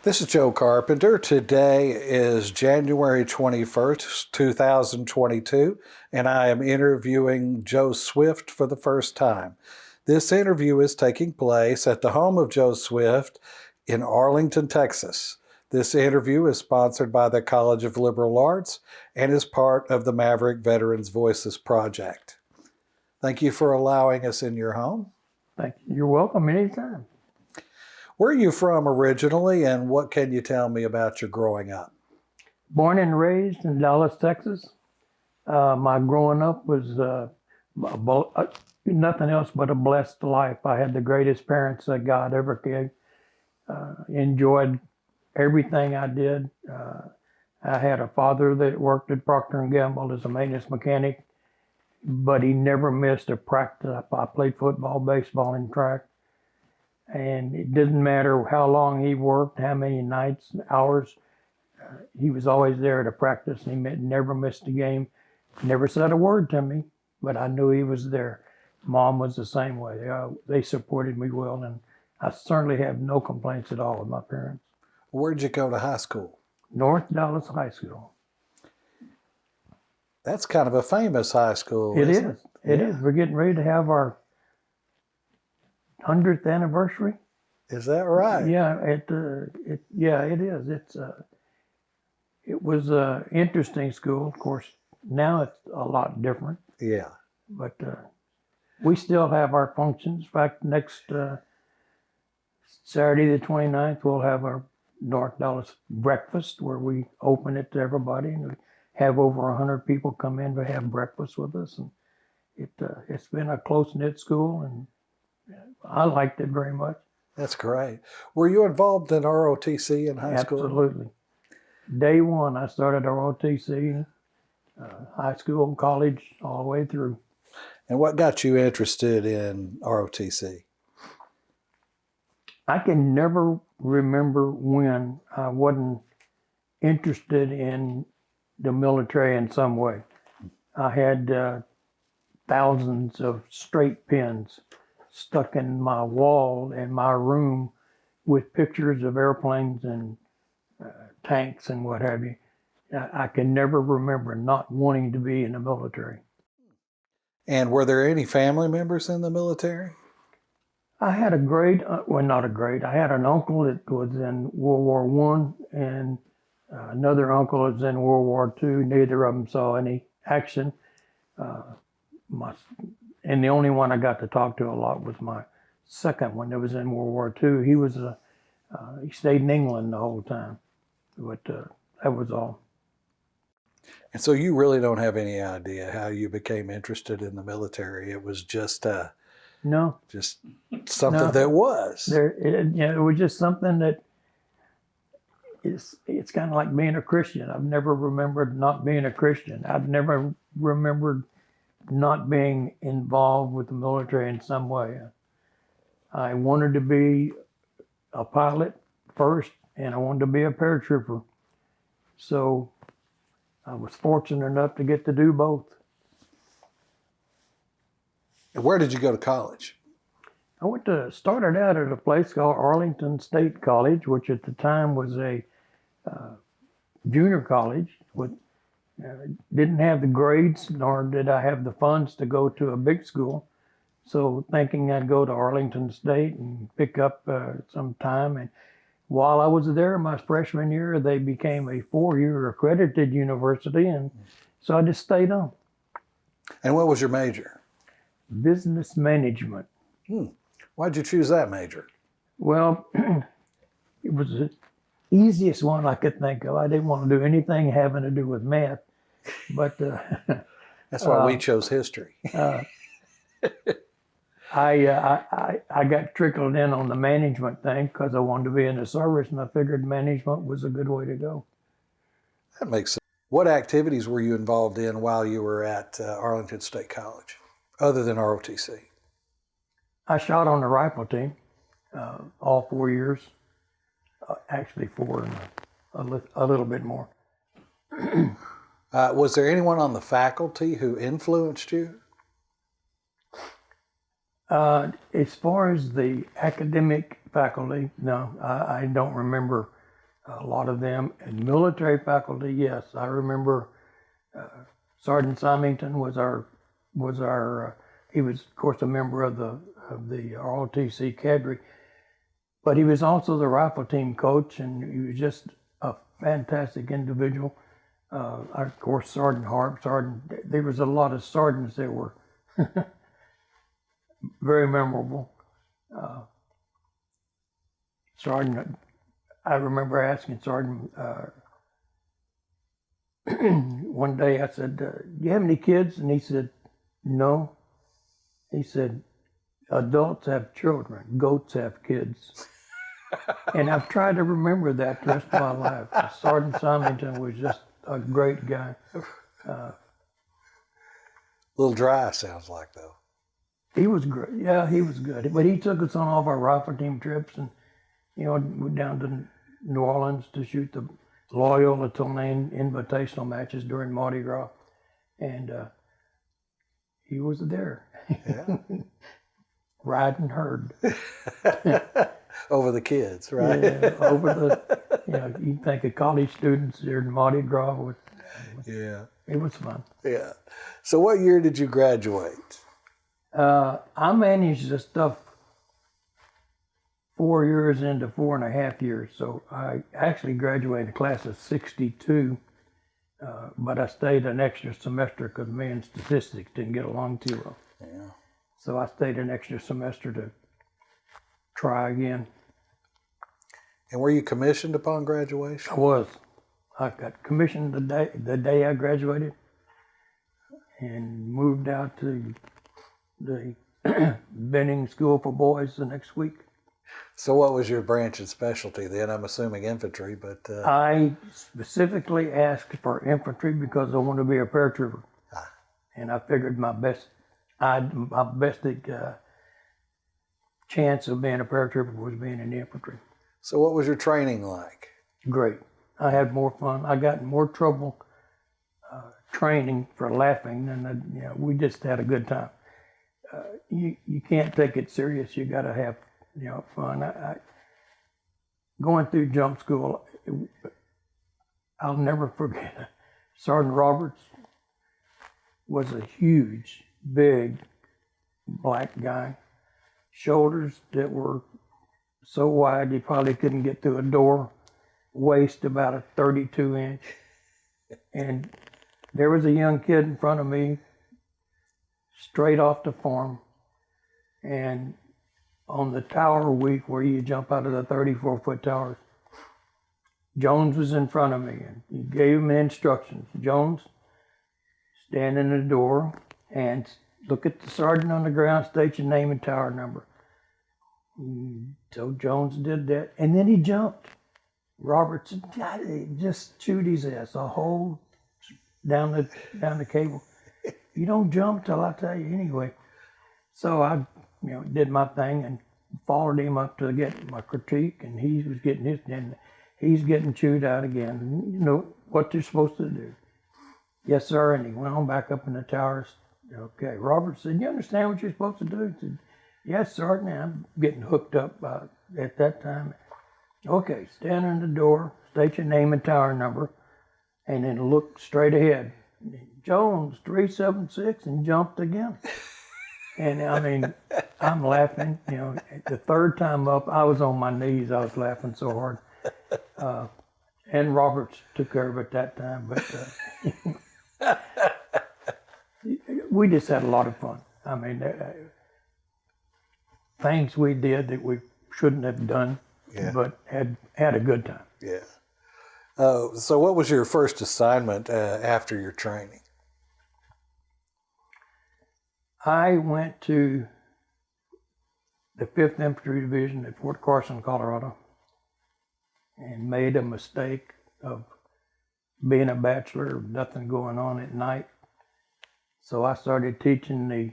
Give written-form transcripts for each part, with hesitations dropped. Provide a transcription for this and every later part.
This is Joe Carpenter. Today is January 21st, 2022, and I am interviewing Joe Swift for the first time. This interview is taking place at the home of Joe Swift in Arlington, Texas. This interview is sponsored by the College of Liberal Arts and is part of the Maverick Veterans Voices Project. Thank you for allowing us in your home. Thank you. You're welcome anytime. Where are you from originally, and what can you tell me about your growing up? Born and raised in Dallas, Texas. My growing up was nothing else but a blessed life. I had the greatest parents that God ever gave. Enjoyed everything I did. I had a father that worked at Procter & Gamble as a maintenance mechanic, but he never missed a practice. I played football, baseball, and track. And it didn't matter how long he worked, how many nights, hours, he was always there to practice. He never missed a game, never said a word to me, but I knew he was there. Mom was the same way. They supported me well, and I certainly have no complaints at all with my parents. Where'd you go to high school? North Dallas High School. That's kind of a famous high school. It is. It is. We're getting ready to have our 100th anniversary. Is that right? Yeah, it is. It was an interesting school. Of course, now it's a lot different. Yeah. But we still have our functions. In fact, next Saturday the 29th, we'll have our North Dallas breakfast where we open it to everybody, and we have over 100 people come in to have breakfast with us. And it's been a close-knit school, and I liked it very much. That's great. Were you involved in ROTC in high school? Absolutely. Day one, I started ROTC, high school, college, all the way through. And what got you interested in ROTC? I can never remember when I wasn't interested in the military in some way. I had thousands of straight pins stuck in my wall in my room with pictures of airplanes and tanks and what have you. I can never remember not wanting to be in the military. And were there any family members in the military? I had I had an uncle that was in World War I and another uncle that was in World War II. Neither of them saw any action. And the only one I got to talk to a lot was my second one that was in World War II. He stayed in England the whole time, but that was all. And so you really don't have any idea how you became interested in the military. It was just something that was. It was just something that it's kind of like being a Christian. I've never remembered not being a Christian. I've never remembered not being involved with the military in some way. I wanted to be a pilot first, and I wanted to be a paratrooper. So I was fortunate enough to get to do both. And where did you go to college? I started out at a place called Arlington State College, which at the time was a junior college with didn't have the grades, nor did I have the funds to go to a big school. So thinking I'd go to Arlington State and pick up some time. And while I was there, my freshman year, they became a 4-year accredited university. And so I just stayed on. And what was your major? Business management. Why'd you choose that major? Well, it was the easiest one I could think of. I didn't want to do anything having to do with math. But that's why we chose history. I got trickled in on the management thing because I wanted to be in the service, and I figured management was a good way to go. That makes sense. What activities were you involved in while you were at Arlington State College, other than ROTC? I shot on the rifle team all 4 years. Actually 4 and a little bit more. Was there anyone on the faculty who influenced you? As far as the academic faculty, no, I don't remember a lot of them. And military faculty, yes, I remember Sergeant Symington was our he was of course a member of the ROTC cadre, but he was also the rifle team coach, and he was just a fantastic individual. Of course, Sergeant Harp, there was a lot of sergeants that were very memorable. Sergeant, I remember asking Sergeant one day, I said, do you have any kids? And he said, no. He said, adults have children, goats have kids. And I've tried to remember that the rest of my life. Sergeant Symington was just a great guy. A little dry, sounds like, though. He was great. Yeah, he was good. But he took us on all of our rifle team trips, and went down to New Orleans to shoot the Loyola Tulane invitational matches during Mardi Gras, and he was there. Yeah. Riding herd. Over the kids, right? Yeah, over the, you think of college students during Mardi Gras. Yeah. It was fun. Yeah. So what year did you graduate? I managed the stuff 4 years into 4.5 years. So I actually graduated the class of 62, but I stayed an extra semester because me and statistics didn't get along too well. Yeah. So I stayed an extra semester to try again. And were you commissioned upon graduation? I was. I got commissioned the day I graduated, and moved out to the Benning School for Boys the next week. So what was your branch and specialty then? I'm assuming infantry, but... I specifically asked for infantry because I wanted to be a paratrooper. And I figured my best chance of being a paratrooper was being in the infantry. So what was your training like? Great. I had more fun. I got in more trouble training for laughing than we just had a good time. You can't take it serious. You got to have fun. Going through jump school, I'll never forget. Sergeant Roberts was a huge, big black guy, shoulders that were so wide you probably couldn't get through a door, waist about a 32-inch. And there was a young kid in front of me, straight off the farm, and on the tower week where you jump out of the 34-foot towers, Jones was in front of me, and he gave him instructions. Jones, stand in the door and look at the sergeant on the ground, state your name and tower number. So Jones did that, and then he jumped. Roberts just chewed his ass a hole down the cable. You don't jump till I tell you anyway. So I, did my thing and followed him up to get my critique, and he was getting his, and he's getting chewed out again. You know what you're supposed to do. Yes, sir. And he went on back up in the towers. Okay. Robert said, "You understand what you're supposed to do?" I said, "Yes, Sergeant." I'm getting hooked up at that time. Okay, stand in the door, state your name and tower number, and then look straight ahead. Jones, 376, and jumped again. And I mean, I'm laughing. The third time up, I was on my knees. I was laughing so hard. And Roberts took care of it that time. But we just had a lot of fun. I mean, things we did that we shouldn't have done, but had a good time. Yeah. So what was your first assignment after your training? I went to the 5th Infantry Division at Fort Carson, Colorado, and made a mistake of being a bachelor, nothing going on at night. So I started teaching the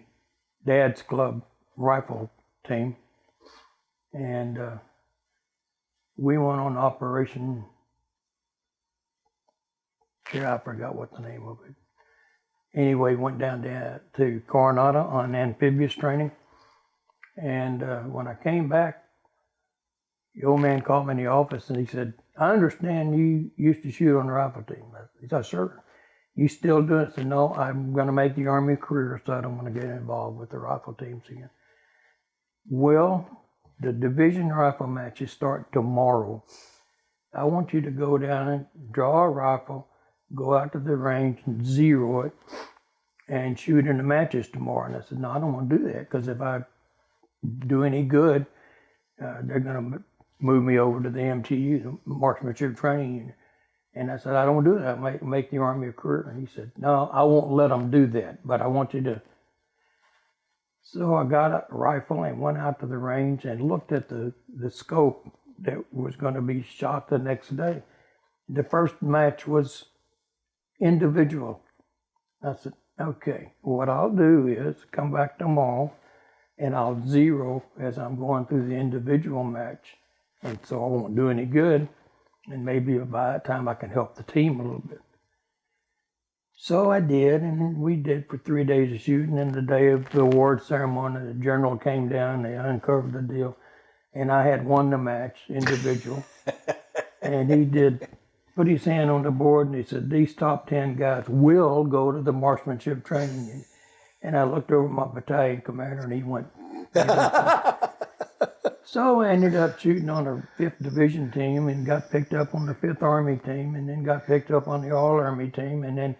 Dad's Club rifle team, and we went on Operation, I forgot what the name of it. Anyway, went down to Coronado on amphibious training. And when I came back, the old man called me in the office and he said, I understand you used to shoot on the rifle team. He said, sir, you still do it? I said, no, I'm going to make the Army a career, so I don't want to get involved with the rifle teams again. Well, the division rifle matches start tomorrow. I want you to go down and draw a rifle, go out to the range and zero it, and shoot in the matches tomorrow. And I said, no, I don't want to do that, because if I do any good, they're going to move me over to the MTU, the Marksmanship Training Unit. And I said, I don't do that. Make the Army a career. And he said, no, I won't let them do that, but I want you to. So I got a rifle and went out to the range and looked at the scope that was going to be shot the next day. The first match was individual. I said, okay, what I'll do is come back tomorrow and I'll zero as I'm going through the individual match. And so I won't do any good. And maybe by that time I can help the team a little bit. So I did, and we did for 3 days of shooting. And the day of the award ceremony, the general came down, they uncovered the deal, and I had won the match, individual. And he did put his hand on the board, and he said, these top 10 guys will go to the Marksmanship Training Unit. And I looked over at my battalion commander, and he went. So I ended up shooting on the 5th Division team and got picked up on the 5th Army team, and then got picked up on the All-Army team, and then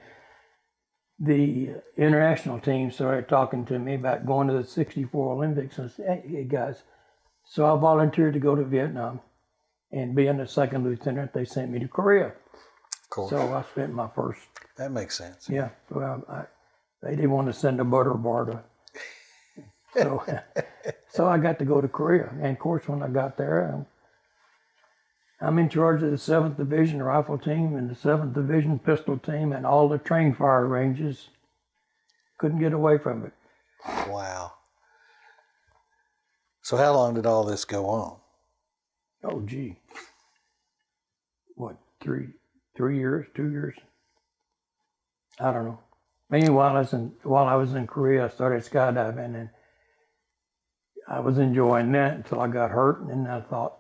the international team started talking to me about going to the 64 Olympics. And I said, hey guys, so I volunteered to go to Vietnam, and being a second lieutenant, they sent me to Korea. Of course. So I spent my first. That makes sense. Yeah. Well, they didn't want to send a butter bar to. So I got to go to Korea. And of course, when I got there, I'm in charge of the 7th Division Rifle Team and the 7th Division Pistol Team and all the train fire ranges. Couldn't get away from it. Wow. So how long did all this go on? Oh, gee. What, 3 years, 2 years? I don't know. Meanwhile, while I was in Korea, I started skydiving, and I was enjoying that until I got hurt. And then I thought,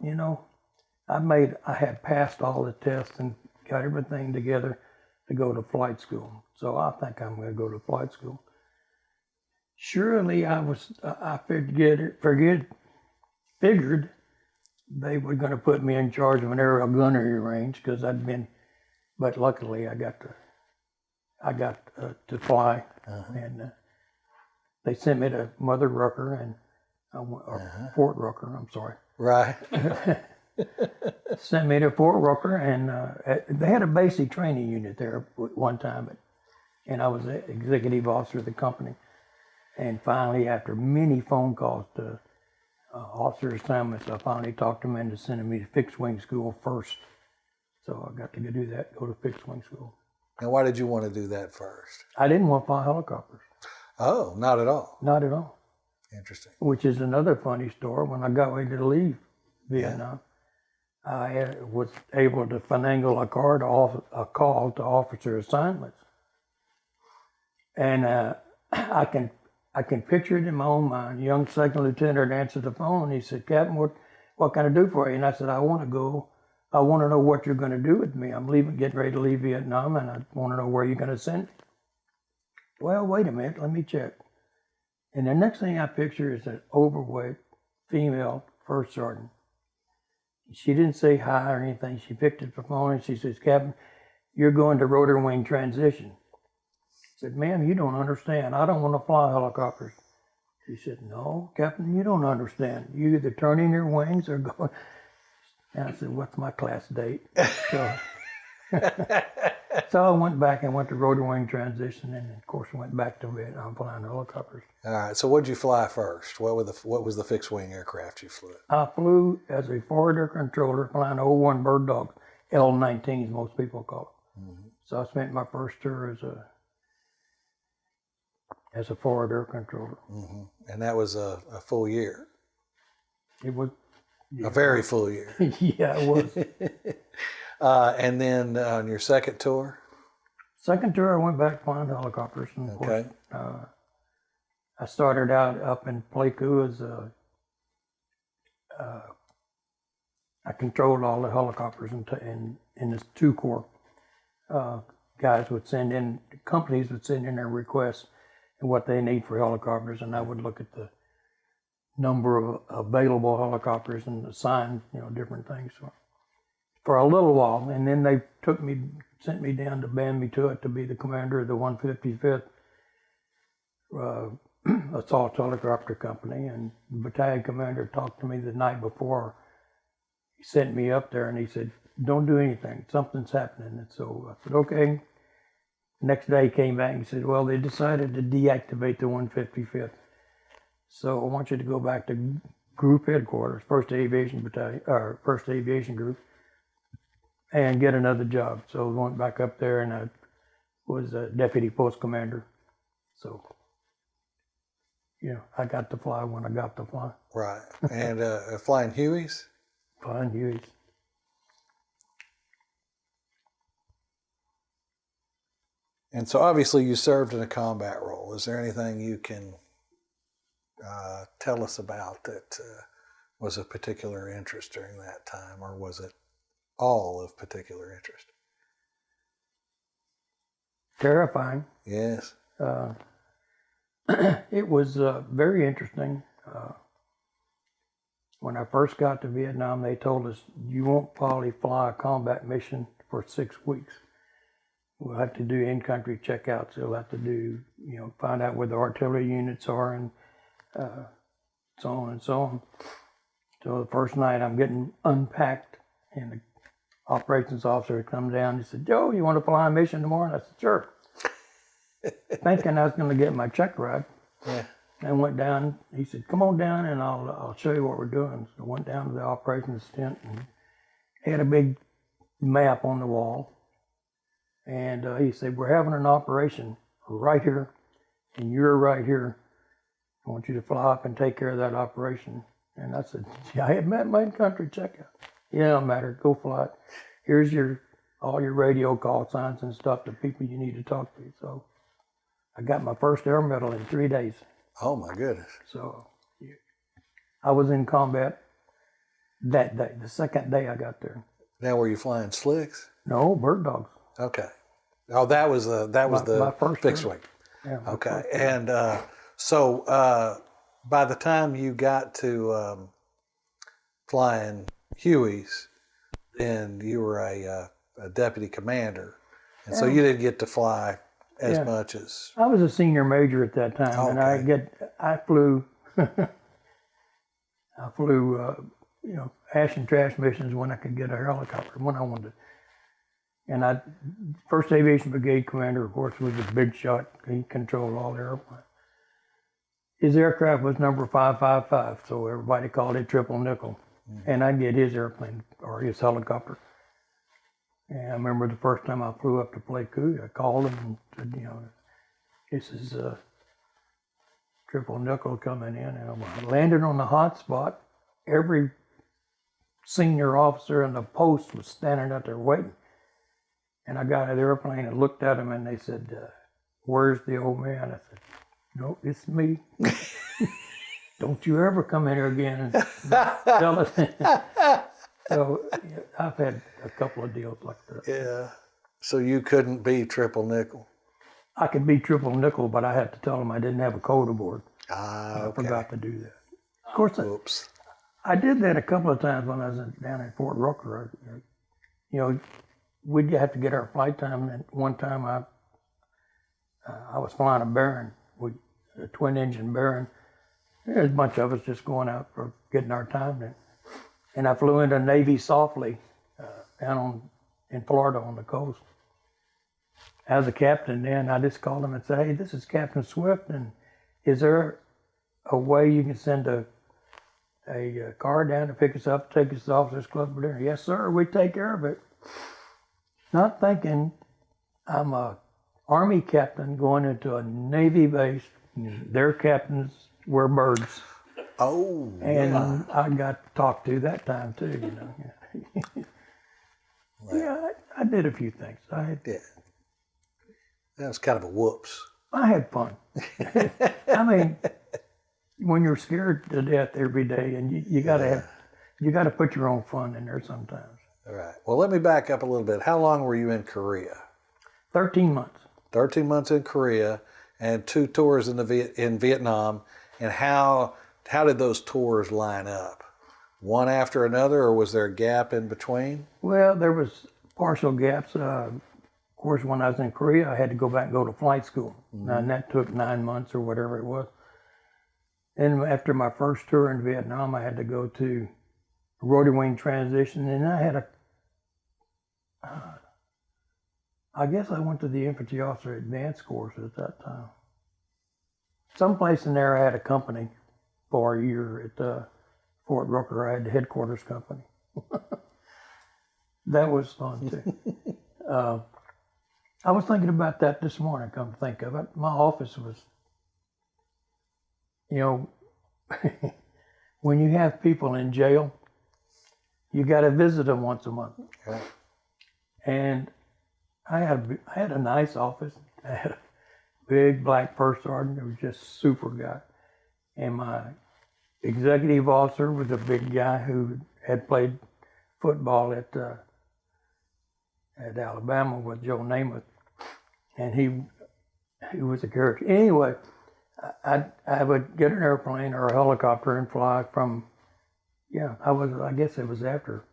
I had passed all the tests and got everything together to go to flight school. So I think I'm going to go to flight school. Surely I figured they were going to put me in charge of an aerial gunnery range, because but luckily I got to fly. And they sent me to Mother Rucker or Fort Rucker, I'm sorry. Right. Sent me to Fort Rucker, and they had a basic training unit there at one time, and I was the executive officer of the company. And finally, after many phone calls to officer assignments, I finally talked them into sending me to fixed wing school first. So I got to do that, go to fixed wing school. And why did you want to do that first? I didn't want to fly helicopters. Oh, not at all. Not at all. Interesting. Which is another funny story. When I got ready to leave Vietnam, I was able to finagle a call to officer assignments. And I can picture it in my own mind. A young second lieutenant answered the phone. He said, Captain, what can I do for you? And I said, I want to go. I want to know what you're going to do with me. I'm getting ready to leave Vietnam, and I want to know where you're going to send me. Well, wait a minute. Let me check. And the next thing I picture is an overweight female first sergeant. She didn't say hi or anything. She picked up the phone and she says, Captain, you're going to rotor wing transition. I said, ma'am, you don't understand. I don't want to fly helicopters. She said, no, Captain, you don't understand. You either turn in your wings or go. And I said, what's my class date? So I went back and went to rotor wing transition, and of course went back to Vietnam flying helicopters. All right. So what did you fly first? What was the fixed wing aircraft you flew? I flew as a forward air controller flying 01 Bird Dog, L-19s most people call it. Mm-hmm. So I spent my first tour as a forward air controller. Mm-hmm. And that was a full year? It was. A very full year. Yeah, it was. And then on your second tour? Second tour, I went back flying helicopters. And of course, I started out up in Pleiku as I controlled all the helicopters, and this 2 Corps guys would send in, companies would send in their requests and what they need for helicopters, and I would look at the number of available helicopters and assign, different things for a little while. And then they sent me down to band me to it to be the commander of the 155th Assault Helicopter Company. And the battalion commander talked to me the night before. He sent me up there and he said, "Don't do anything, something's happening." And so I said, "Okay." Next day he came back and he said, "Well, they decided to deactivate the 155th. So I want you to go back to group headquarters, 1st Aviation Battalion, or 1st Aviation Group, and get another job." So I went back up there and I was a deputy post commander. So, I got to fly when I got to fly. Right. And flying Hueys? Flying Hueys. And so obviously you served in a combat role. Is there anything you can tell us about that was of particular interest during that time, or was it all of particular interest? Terrifying. Yes. It was very interesting. When I first got to Vietnam, they told us, "You won't probably fly a combat mission for 6 weeks. We'll have to do in-country checkouts. We'll have to do, find out where the artillery units are, and so on and so on." So the first night I'm getting unpacked, and the operations officer comes down and he said, "Joe, you want to fly a mission tomorrow?" And I said, "Sure." Thinking I was going to get my check ride. Yeah. I went down. He said, "Come on down and I'll show you what we're doing." So I went down to the operations tent and had a big map on the wall. And he said, "We're having an operation right here, and you're right here. I want you to fly up and take care of that operation." And I said, "Yeah, I had met my in-country checkout." "Yeah, no matter, go fly it. Here's all your radio call signs and stuff, the people you need to talk to." So I got my first air medal in 3 days. Oh my goodness. So I was in combat that day, the second day I got there. Now were you flying slicks? No, bird dogs. Okay. Oh, that was the first fixed bird. wing. Yeah, Okay. And so by the time you got to flying Hueys, then you were a deputy commander, and so you didn't get to fly as much as. I was a senior major at that time, Okay. and I flew ash and trash missions when I could get a helicopter, when I wanted. And 1st Aviation Brigade Commander, of course, was a big shot. He controlled all the airplanes. His aircraft was number 555, so everybody called it Triple Nickel. Mm-hmm. And I'd get his airplane or his helicopter. And I remember the first time I flew up to Pleiku, I called him and said, "This is Triple Nickel coming in." And I landed on the hot spot. Every senior officer in the post was standing out there waiting. And I got out of the airplane and looked at them, and they said, "Where's the old man?" I said, "No, it's me. Don't you ever come in here again and tell us." So I've had a couple of deals like that. Yeah. So you couldn't be Triple Nickel. I could be Triple Nickel, but I had to tell them I didn't have a code aboard. Okay. I forgot to do that. Of course, Oops. I did that a couple of times when I was down at Fort Rucker. We'd have to get our flight time. And one time I was flying a Baron, a twin-engine Baron. There's a bunch of us just going out for getting our time in. And I flew into Navy Softly down in Florida on the coast. I was a captain then. I just called him and said, "Hey, this is Captain Swift, and is there a way you can send a car down to pick us up, take us to the Officers Club for dinner?" "Yes, sir, we take care of it." Not thinking I'm a Army captain going into a Navy base. Their captains were birds. Oh. And I got talked to that time too, Yeah, I did a few things. Yeah. That was kind of a whoops. I had fun. I mean, when you're scared to death every day, and you got to have you got to put your own fun in there sometimes. All right. Well, let me back up a little bit. How long were you in Korea? 13 months. 13 months in Korea and 2 tours in Vietnam. And how did those tours line up? One after another, or was there a gap in between? Well, there was partial gaps. Of course, when I was in Korea, I had to go back and go to flight school. And that took 9 months or whatever it was. And after my first tour in Vietnam, I had to go to rotary wing transition. And I had I guess I went to the infantry officer advanced course at that time. Someplace in there I had a company for a year at Fort Rooker. I had the headquarters company. That was fun too. I was thinking about that this morning, come to think of it. My office was, you know, when you have people in jail, you got to visit them once a month. Okay. And I had a nice office. I had a big black first sergeant who was just super guy. And my executive officer was a big guy who had played football at Alabama with Joe Namath. And he was a character. Anyway, I would get an airplane or a helicopter and fly from, I guess it was after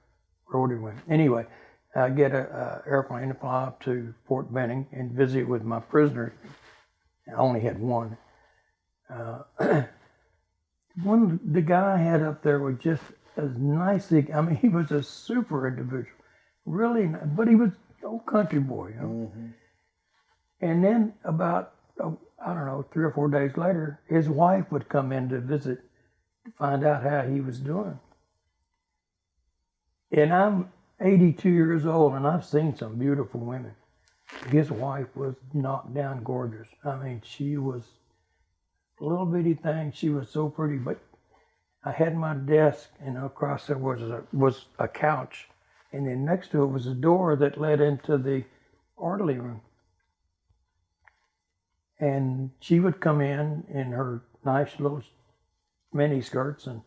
rotary wing. Anyway, I'd get an airplane to fly up to Fort Benning and visit with my prisoners. I only had one. The guy I had up there was just as nice. I mean, he was a super individual, really, but he was an old country boy, you know. Mm-hmm. And then about, I don't know, 3 or 4 days later, his wife would come in to visit to find out how he was doing. And I'm 82 years old, and I've seen some beautiful women. His wife was knocked down gorgeous. I mean, she was a little bitty thing. She was so pretty, but I had my desk, and across there was a couch, and then next to it was a door that led into the orderly room. And she would come in her nice little mini skirts, and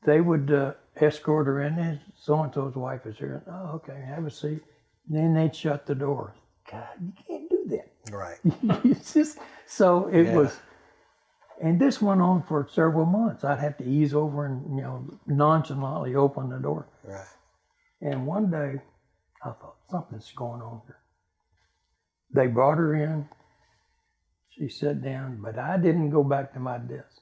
they would escort her in. And so-and-so's wife is here. Oh, okay, have a seat. And then they'd shut the door. God, you can't do that. Right. It's just, so it was, and this went on for several months. I'd have to ease over and, nonchalantly open the door. Right. And one day, I thought, something's going on here. They brought her in. She sat down, but I didn't go back to my desk.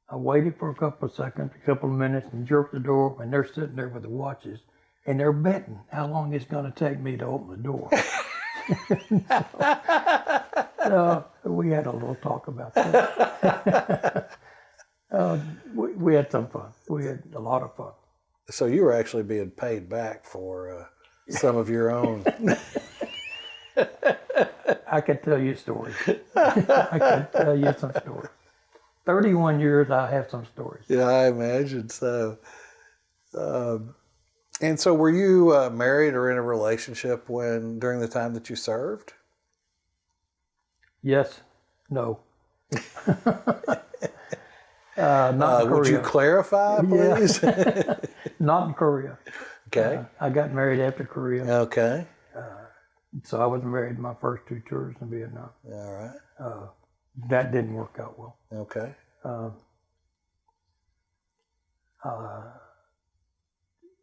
I waited for a couple of seconds, a couple of minutes, and jerked the door open, and they're sitting there with the watches, and they're betting how long it's going to take me to open the door. So we had a little talk about that. We had some fun. We had a lot of fun. So you were actually being paid back for some of your own. I could tell you stories. I could tell you some stories. 31 years, I have some stories. Yeah, I imagine so. And so were you married or in a relationship during the time that you served? Yes. No. Not in Korea. Would you clarify, please? Yeah. Not in Korea. Okay. I got married after Korea. Okay. So I was married my first 2 tours in Vietnam. All right. That didn't work out well. Okay.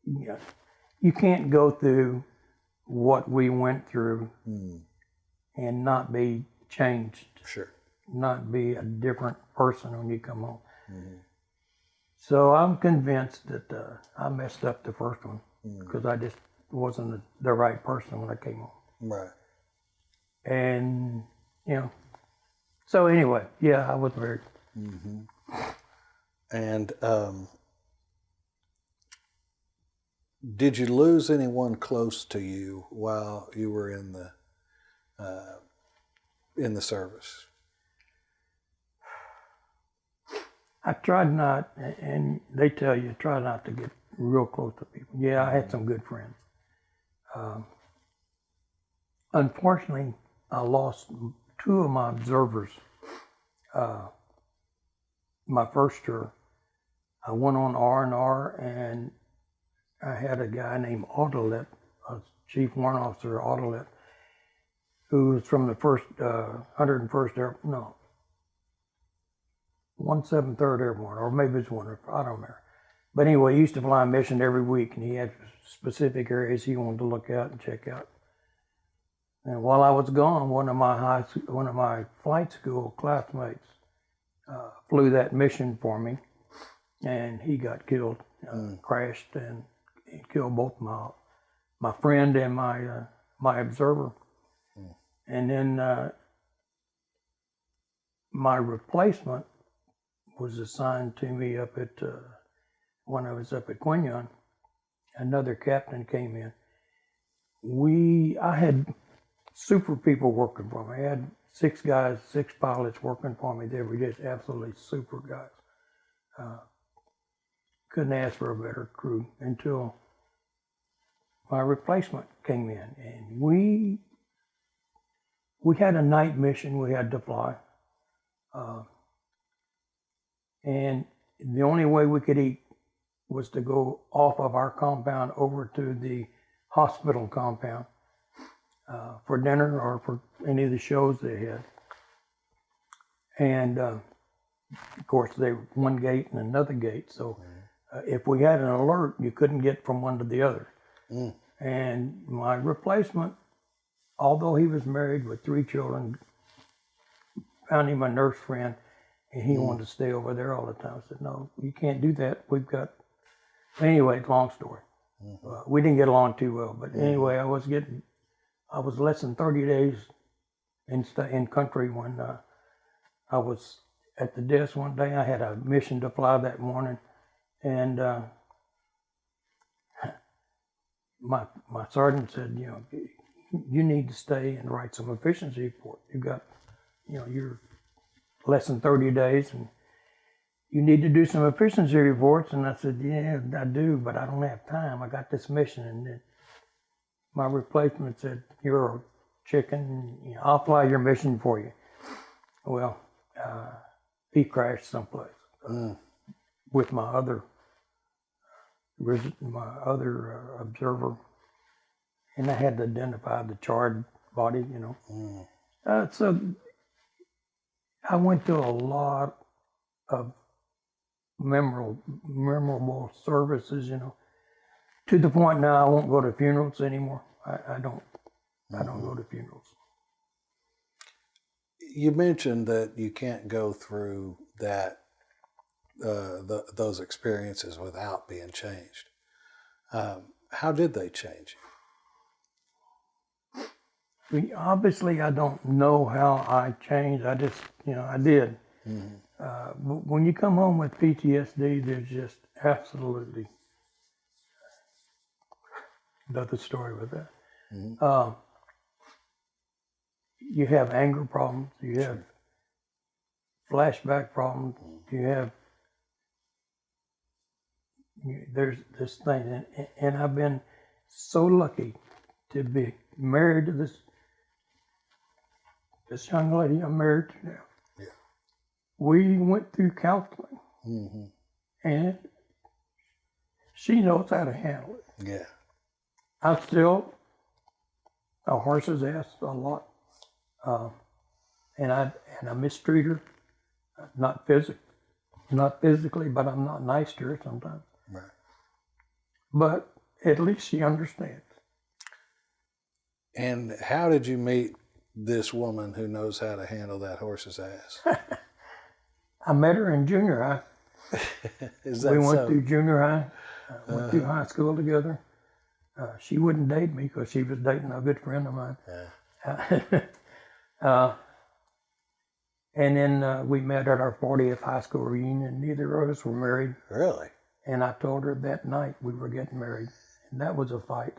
Yeah. You can't go through what we went through and not be changed. Sure. Not be a different person when you come home. Mm-hmm. So I'm convinced that I messed up the first one because I just wasn't the right person when I came home. Right. And, so anyway, yeah, I was married. Mm-hmm. And did you lose anyone close to you while you were in the service? I tried not, and they tell you, try not to get real close to people. Yeah, I had some good friends. Unfortunately, I lost 2 of my observers my first tour. I went on R&R, and I had a guy named Autolet, a Chief Warrant Officer Autolet, who was from the 101st Air, no, 173rd Airborne, or maybe it's one, I don't remember. But anyway, he used to fly a mission every week, and he had specific areas he wanted to look at and check out. And while I was gone, one of my flight school classmates flew that mission for me, and he got killed, crashed, and killed both my friend and my observer. And then my replacement was assigned to me up at when I was up at Quinyon. Another captain came in. I had super people working for me. I had 6 guys, 6 pilots working for me. They were just absolutely super guys. Couldn't ask for a better crew until my replacement came in, and we had a night mission we had to fly, and the only way we could eat was to go off of our compound over to the hospital compound for dinner or for any of the shows they had. And of course, they were one gate and another gate, so if we had an alert, you couldn't get from one to the other. And my replacement, although he was married with 3 children, found him a nurse friend, and he wanted to stay over there all the time. I said, no, you can't do that. We've got, anyway, long story. We didn't get along too well, but anyway, I was less than 30 days in country when I was at the desk one day. I had a mission to fly that morning, and my sergeant said, you need to stay and write some efficiency report. You've got, you're less than 30 days, and you need to do some efficiency reports. And I said, yeah, I do, but I don't have time. I got this mission. And then my replacement said, you're a chicken. I'll fly your mission for you. Well, he crashed someplace with my other observer, and I had to identify the charred body, So I went to a lot of memorable services, to the point now I won't go to funerals anymore. I don't go to funerals. You mentioned that you can't go through that those experiences without being changed. How did they change you? Obviously, I don't know how I changed. I just, I did. When you come home with PTSD, there's just absolutely another story with that. You have anger problems. You have flashback problems. There's this thing, and I've been so lucky to be married to this young lady I'm married to now. Yeah. We went through counseling, and she knows how to handle it. Yeah. I'm still a horse's ass a lot, and I mistreat her, not physically, but I'm not nice to her sometimes. Right. But at least she understands. And how did you meet this woman who knows how to handle that horse's ass? I met her in junior high. Is that we went so? through junior high, went through high school together. She wouldn't date me because she was dating a good friend of mine. Yeah. And then we met at our 40th high school reunion. Neither of us were married. Really? And I told her that night we were getting married. And that was a fight.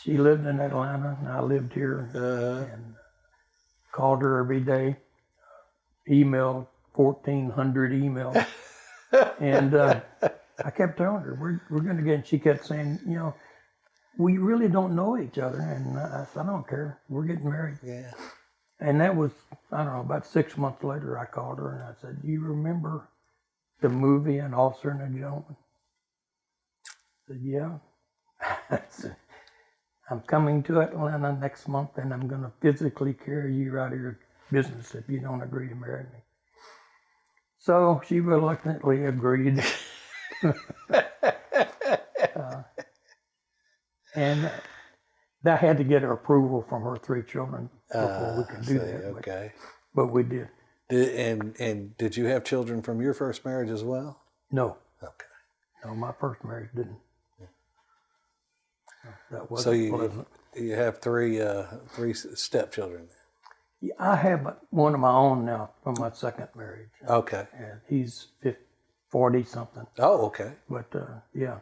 She lived in Atlanta, and I lived here, and called her every day, emailed 1,400 emails. And I kept telling her, we're going to get, and she kept saying, we really don't know each other. And I said, I don't care. We're getting married. Yeah. And that was, I don't know, about 6 months later, I called her and I said, "Do you remember the movie An Officer and a Gentleman?" I said, "Yeah." I said, "I'm coming to Atlanta next month and I'm going to physically carry you out of your business if you don't agree to marry me." So she reluctantly agreed. And I had to get her approval from her 3 children before we could do that. Okay. But we did. And did you have children from your first marriage as well? No. Okay. No, my first marriage didn't. That So wasn't pleasant. you have three stepchildren. Yeah, I have one of my own now from my second marriage. Okay. And he's 40 something. Oh, okay. But yeah,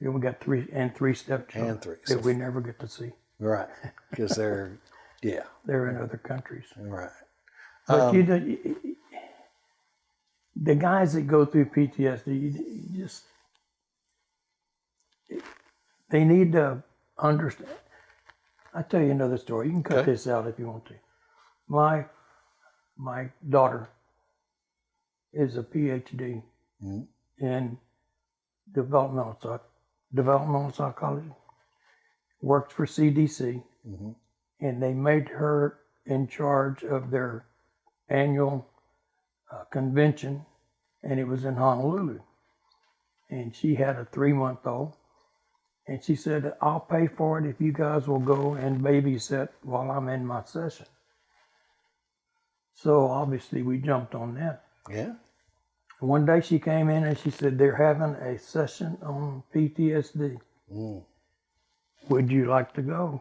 we got three stepchildren And 3. that we never get to see. Right. Because they're, yeah. They're in other countries. Right. But you know, the guys that go through PTSD, they need to understand. I'll tell you another story. You can cut this out if you want to. My daughter is a PhD in developmental psychology, works for CDC, and they made her in charge of their annual convention, and it was in Honolulu. And she had a 3-month-old, and she said, "I'll pay for it if you guys will go and babysit while I'm in my session." So obviously we jumped on that. Yeah. One day she came in and she said, "They're having a session on PTSD. Would you like to go?"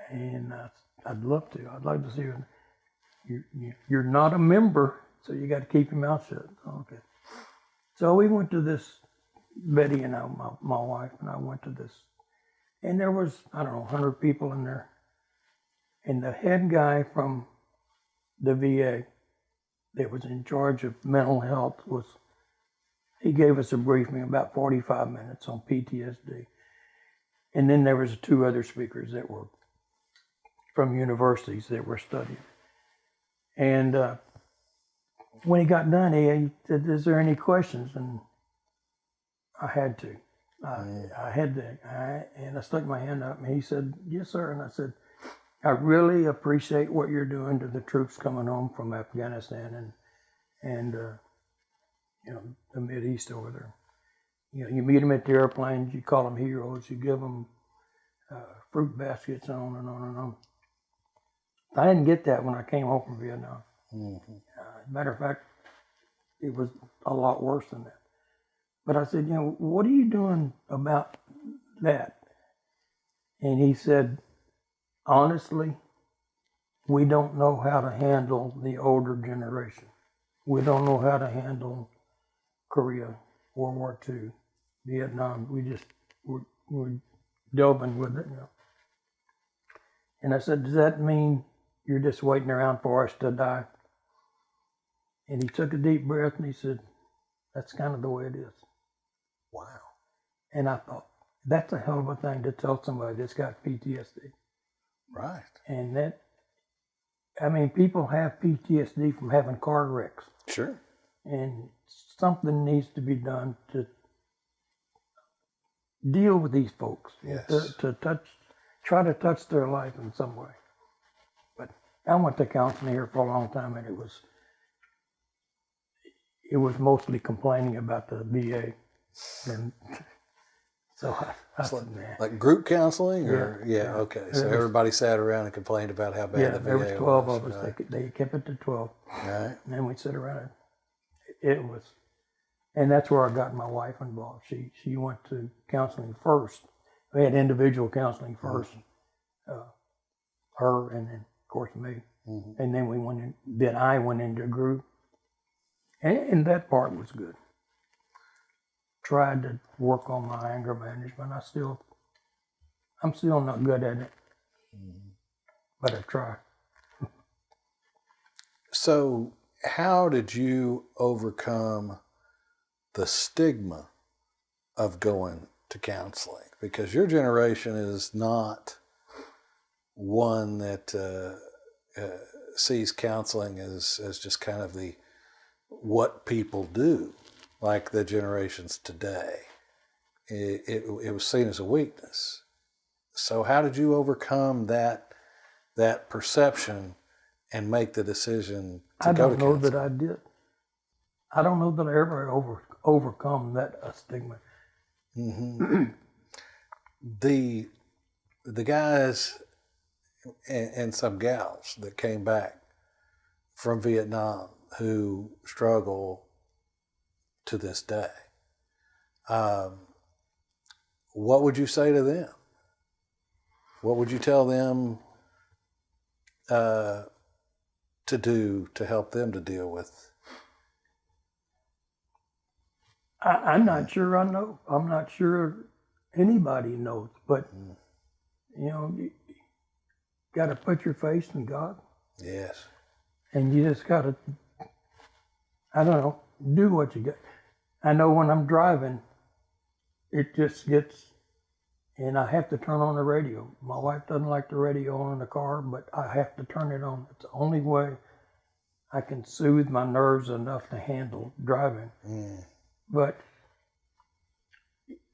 And I'd love to. I'd like to see her. You're not a member, so you got to keep your mouth shut. Okay. So we went to this, Betty and I, my wife and I went to this. And there was, I don't know, 100 people in there. And the head guy from the VA that was in charge of mental health he gave us a briefing about 45 minutes on PTSD. And then there was 2 other speakers that were from universities that were studying. And when he got done, he said, "Is there any questions?" And I had to. And I stuck my hand up, and he said, "Yes, sir." And I said, "I really appreciate what you're doing to the troops coming home from Afghanistan and you know, the Mideast over there. You know, you meet them at the airplanes, you call them heroes, you give them fruit baskets, on and on and on." I didn't get that when I came home from Vietnam. As a matter of fact, it was a lot worse than that. But I said, "You know, what are you doing about that?" And he said, "Honestly, we don't know how to handle the older generation. We don't know how to handle Korea, World War II, Vietnam. We're delving with it, you know." And I said, "Does that mean you're just waiting around for us to die?" And he took a deep breath and he said, "That's kind of the way it is." Wow. And I thought, that's a hell of a thing to tell somebody that's got PTSD. Right. And people have PTSD from having car wrecks. Sure. And something needs to be done to deal with these folks. Yes. Try to touch their life in some way. But I went to counseling here for a long time, and it was mostly complaining about the VA. And so I said, "Man." Like group counseling, or Yeah. okay. So everybody sat around and complained about how bad the VA there was 12 was. of us. Right. They kept it to 12. Right. And then we'd sit around. It was, and that's where I got my wife involved. She went to counseling first. We had individual counseling first, her, and then of course me. And then I went into a group, and that part was good. Tried to work on my anger management. I'm still not good at it, but I try. So, how did you overcome the stigma of going to counseling? Because your generation is not one that sees counseling as just kind of the what people do, like the generations today. It was seen as a weakness. So how did you overcome that perception and make the decision to go to counseling? I don't know that I did. I don't know that I ever overcome that stigma. Mm-hmm. The guys and some gals that came back from Vietnam who struggle to this day, what would you say to them? What would you tell them to do to help them to deal with? I'm not sure I know. I'm not sure anybody knows, but you know, you got to put your faith in God. Yes. And you just got to, I don't know, do what you got. I know when I'm driving, it just gets, and I have to turn on the radio. My wife doesn't like the radio on in the car, but I have to turn it on. It's the only way I can soothe my nerves enough to handle driving. But,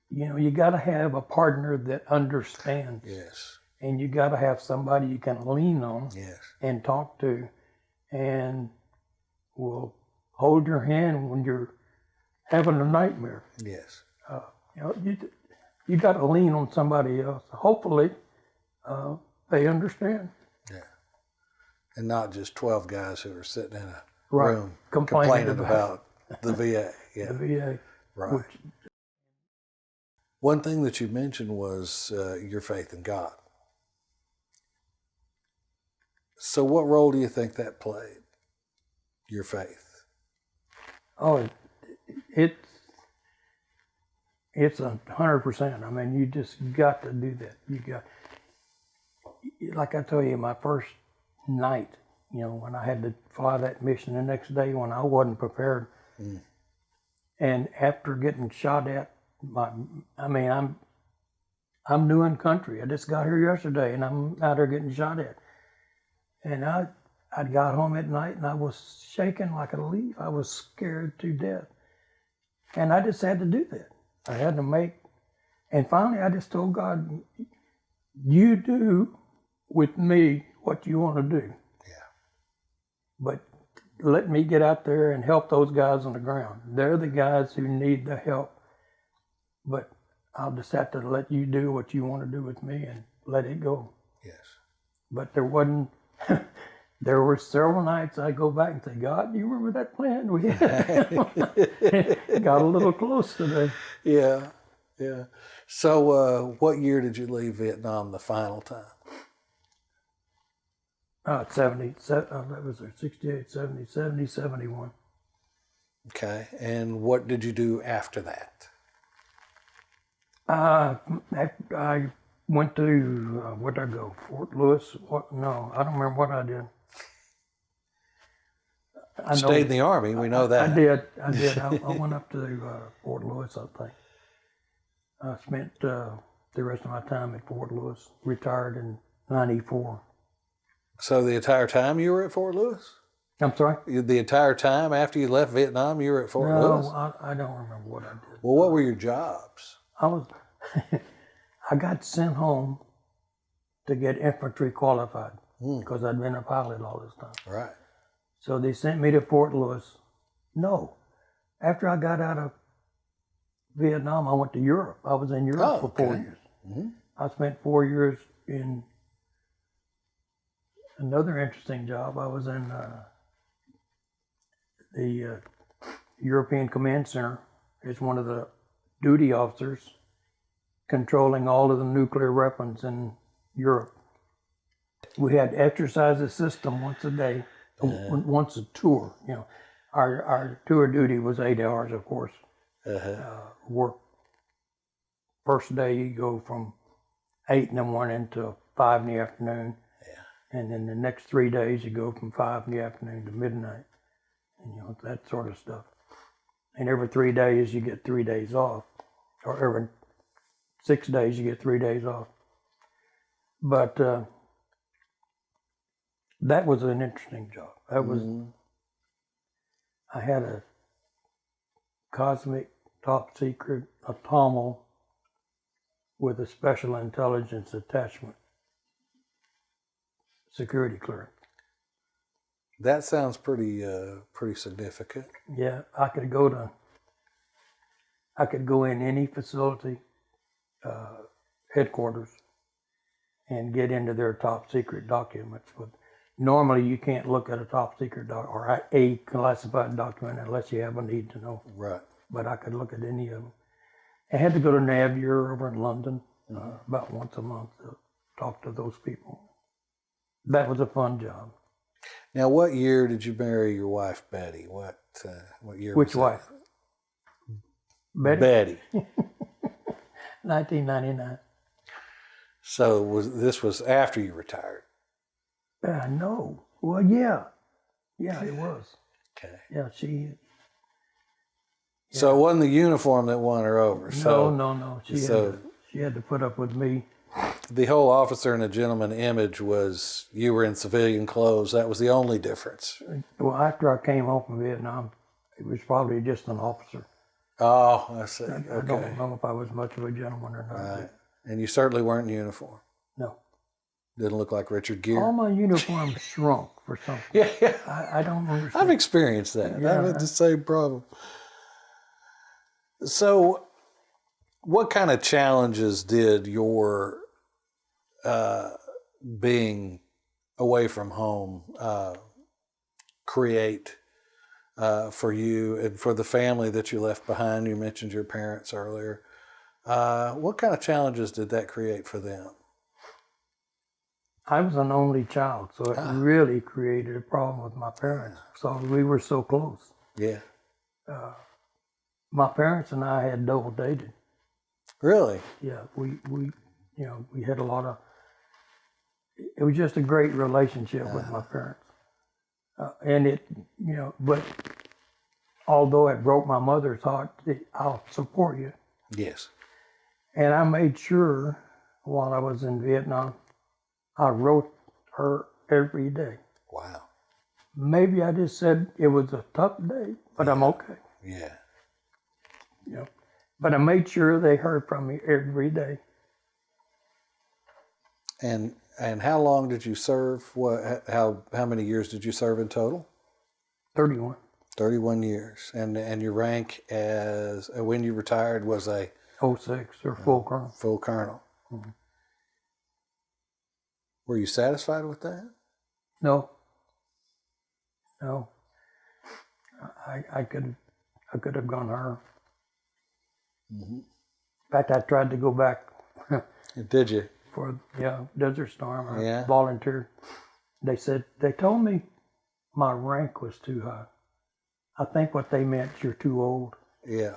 you know, you got to have a partner that understands. Yes. And you got to have somebody you can lean on. Yes. And talk to, and will hold your hand when you're having a nightmare. Yes. You know, you got to lean on somebody else. Hopefully, they understand. Yeah. And not just 12 guys who are sitting in a Right. room Complaining about the VA. Yeah. The VA. Right. One thing that you mentioned was your faith in God. So what role do you think that played, your faith? Oh, it's 100%. I mean, you just got to do that. You got, like I told you, my first night, you know, when I had to fly that mission the next day when I wasn't prepared. And after getting shot at, I'm new in country. I just got here yesterday and I'm out there getting shot at. And I got home at night and I was shaking like a leaf. I was scared to death. And I just had to do that. I had to and finally I just told God, you do with me what you want to do. Yeah. But let me get out there and help those guys on the ground. They're the guys who need the help. But I'll just have to let you do what you want to do with me and let it go. Yes. But there wasn't, there were several nights I go back and say, God, do you remember that plan we had? Got a little close today. Yeah, yeah. So what year did you leave Vietnam the final time? 70, that was 68, 70, 70, 71. Okay, and what did you do after that? I went to, where'd I go? Fort Lewis? No, I don't remember what I did. Stayed in the Army, we know that. I did. I went up to Fort Lewis, I think. I spent the rest of my time at Fort Lewis, retired in 94. So the entire time you were at Fort Lewis? I'm sorry? The entire time after you left Vietnam, you were at Fort Lewis? No, I don't remember what I did. Well, what were your jobs? I got sent home to get infantry qualified because I'd been a pilot all this time. Right. So they sent me to Fort Lewis. No, after I got out of Vietnam, I went to Europe. I was in Europe for 4 years. Mm-hmm. I spent 4 years in another interesting job. I was in the European Command Center as one of the duty officers controlling all of the nuclear weapons in Europe. We had to exercise the system once a day, once a tour. You know, our tour duty was 8 hours, of course. Work. First day you go from 8 in the morning to 5 in the afternoon. Yeah. And then the next 3 days you go from 5 in the afternoon to midnight. And you know, that sort of stuff. And every 3 days you get 3 days off. Or every 6 days you get 3 days off. But That was an interesting job. That was, I had a cosmic top secret atomo with a special intelligence attachment security clearance. That sounds pretty significant. Yeah, I could go in any facility, headquarters, and get into their top secret documents. But normally you can't look at a top secret or a classified document unless you have a need to know. Right. But I could look at any of them. I had to go to Navier over in London about once a month to talk to those people. That was a fun job. Now, what year did you marry your wife, Betty? What year? Which was wife? Betty? Betty. 1999. So this was after you retired? No. Well, yeah. Yeah, it was. Okay. Yeah, she... So it wasn't the uniform that won her over. No. She had to put up with me. The whole officer and a gentleman image was you were in civilian clothes. That was the only difference. Well, after I came home from Vietnam, it was probably just an officer. Oh, I see. I don't know if I was much of a gentleman or not. Right. And you certainly weren't in uniform. No. Didn't look like Richard Gere. All my uniforms shrunk for something. Yeah. I don't understand. I've experienced that. Yeah. I've had the same problem. So, what kind of challenges did your being away from home create for you and for the family that you left behind? You mentioned your parents earlier. What kind of challenges did that create for them? I was an only child, so it really created a problem with my parents. So we were so close. Yeah. My parents and I had double dated. Really? Yeah, we had a lot of. It was just a great relationship with my parents, and it, but although it broke my mother's heart, I'll support you. Yes. And I made sure while I was in Vietnam, I wrote her every day. Wow. Maybe I just said it was a tough day, but I'm okay. Yeah. But I made sure they heard from me every day. And how long did you serve? How many years did you serve in total? 31. 31 years. And your rank as when you retired was a 06 or full colonel. Full colonel. Mm-hmm. Were you satisfied with that? No. I could have gone higher. Mm-hmm. In fact, I tried to go back. Did you? For Desert Storm. I Yeah. volunteered. They told me my rank was too high. I think what they meant, you're too old. Yeah.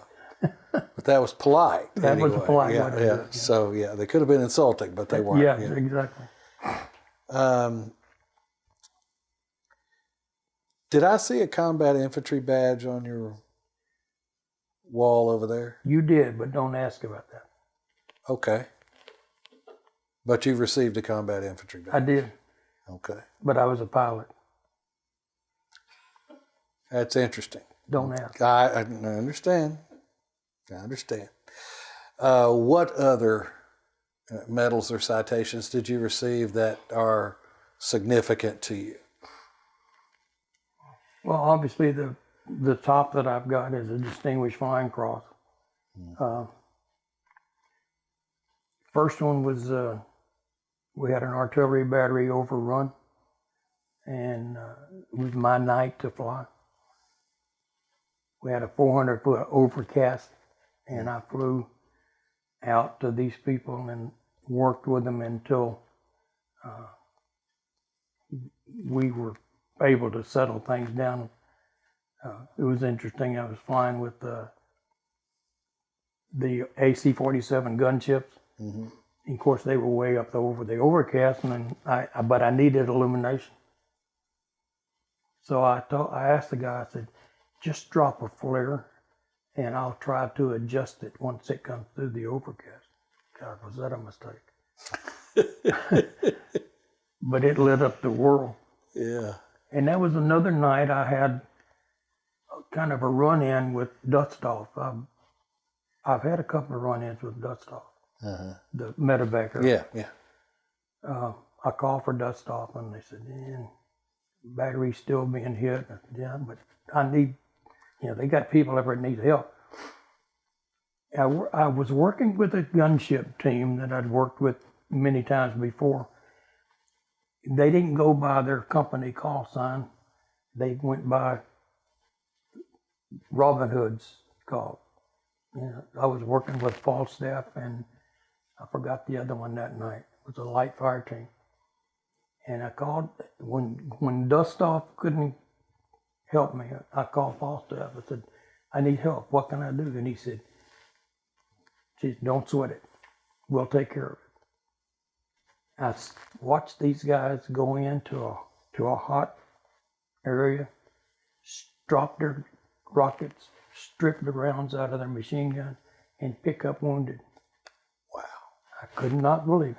But that was polite. That anyway. was a polite yeah, way to yeah. do it. Yeah. So they could have been insulting, but they weren't. Yeah, exactly. Did I see a combat infantry badge on your wall over there? You did, but don't ask about that. Okay. But you've received a combat infantry badge? I did. Okay. But I was a pilot. That's interesting. Don't ask. I understand. I understand. What other medals or citations did you receive that are significant to you? Well, obviously the top that I've got is a Distinguished Flying Cross. First one was we had an artillery battery overrun, and it was my night to fly. We had a 400-foot overcast, and I flew out to these people and worked with them until we were able to settle things down. It was interesting. I was flying with the AC-47 gunships. Mm-hmm. And of course, they were way up over the overcast, and but I needed illumination. So I asked the guy, I said, just drop a flare, and I'll try to adjust it once it comes through the overcast. God, was that a mistake? But it lit up the world. Yeah. And that was another night I had kind of a run-in with dust off. I've had a couple of run-ins with dust off, the medevac. Yeah, yeah. I called for dust off, and they said, battery's still being hit. I said, yeah, but I need, they got people over that need help. I was working with a gunship team that I'd worked with many times before. They didn't go by their company call sign. They went by Robin Hood's call. I was working with Falstaff, and I forgot the other one that night. It was a light fire team. And I called, when dust off couldn't help me, I called Falstaff. I said, I need help. What can I do? And he said, don't sweat it. We'll take care of it. I watched these guys go into a hot area, drop their rockets, strip the rounds out of their machine gun, and pick up wounded. Wow. I could not believe it.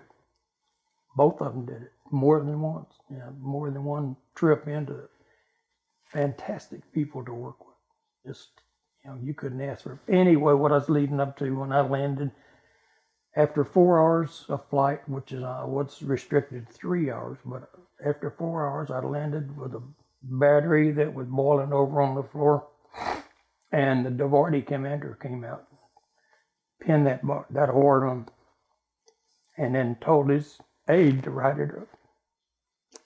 Both of them did it more than once. More than one trip into it. Fantastic people to work with. Just, you couldn't ask for it. Anyway, what I was leading up to when I landed, after 4 hours of flight, which is what's restricted 3 hours, but after 4 hours, I landed with a battery that was boiling over on the floor, and the Devarty commander came out, pinned that horde on, and then told his aide to write it up.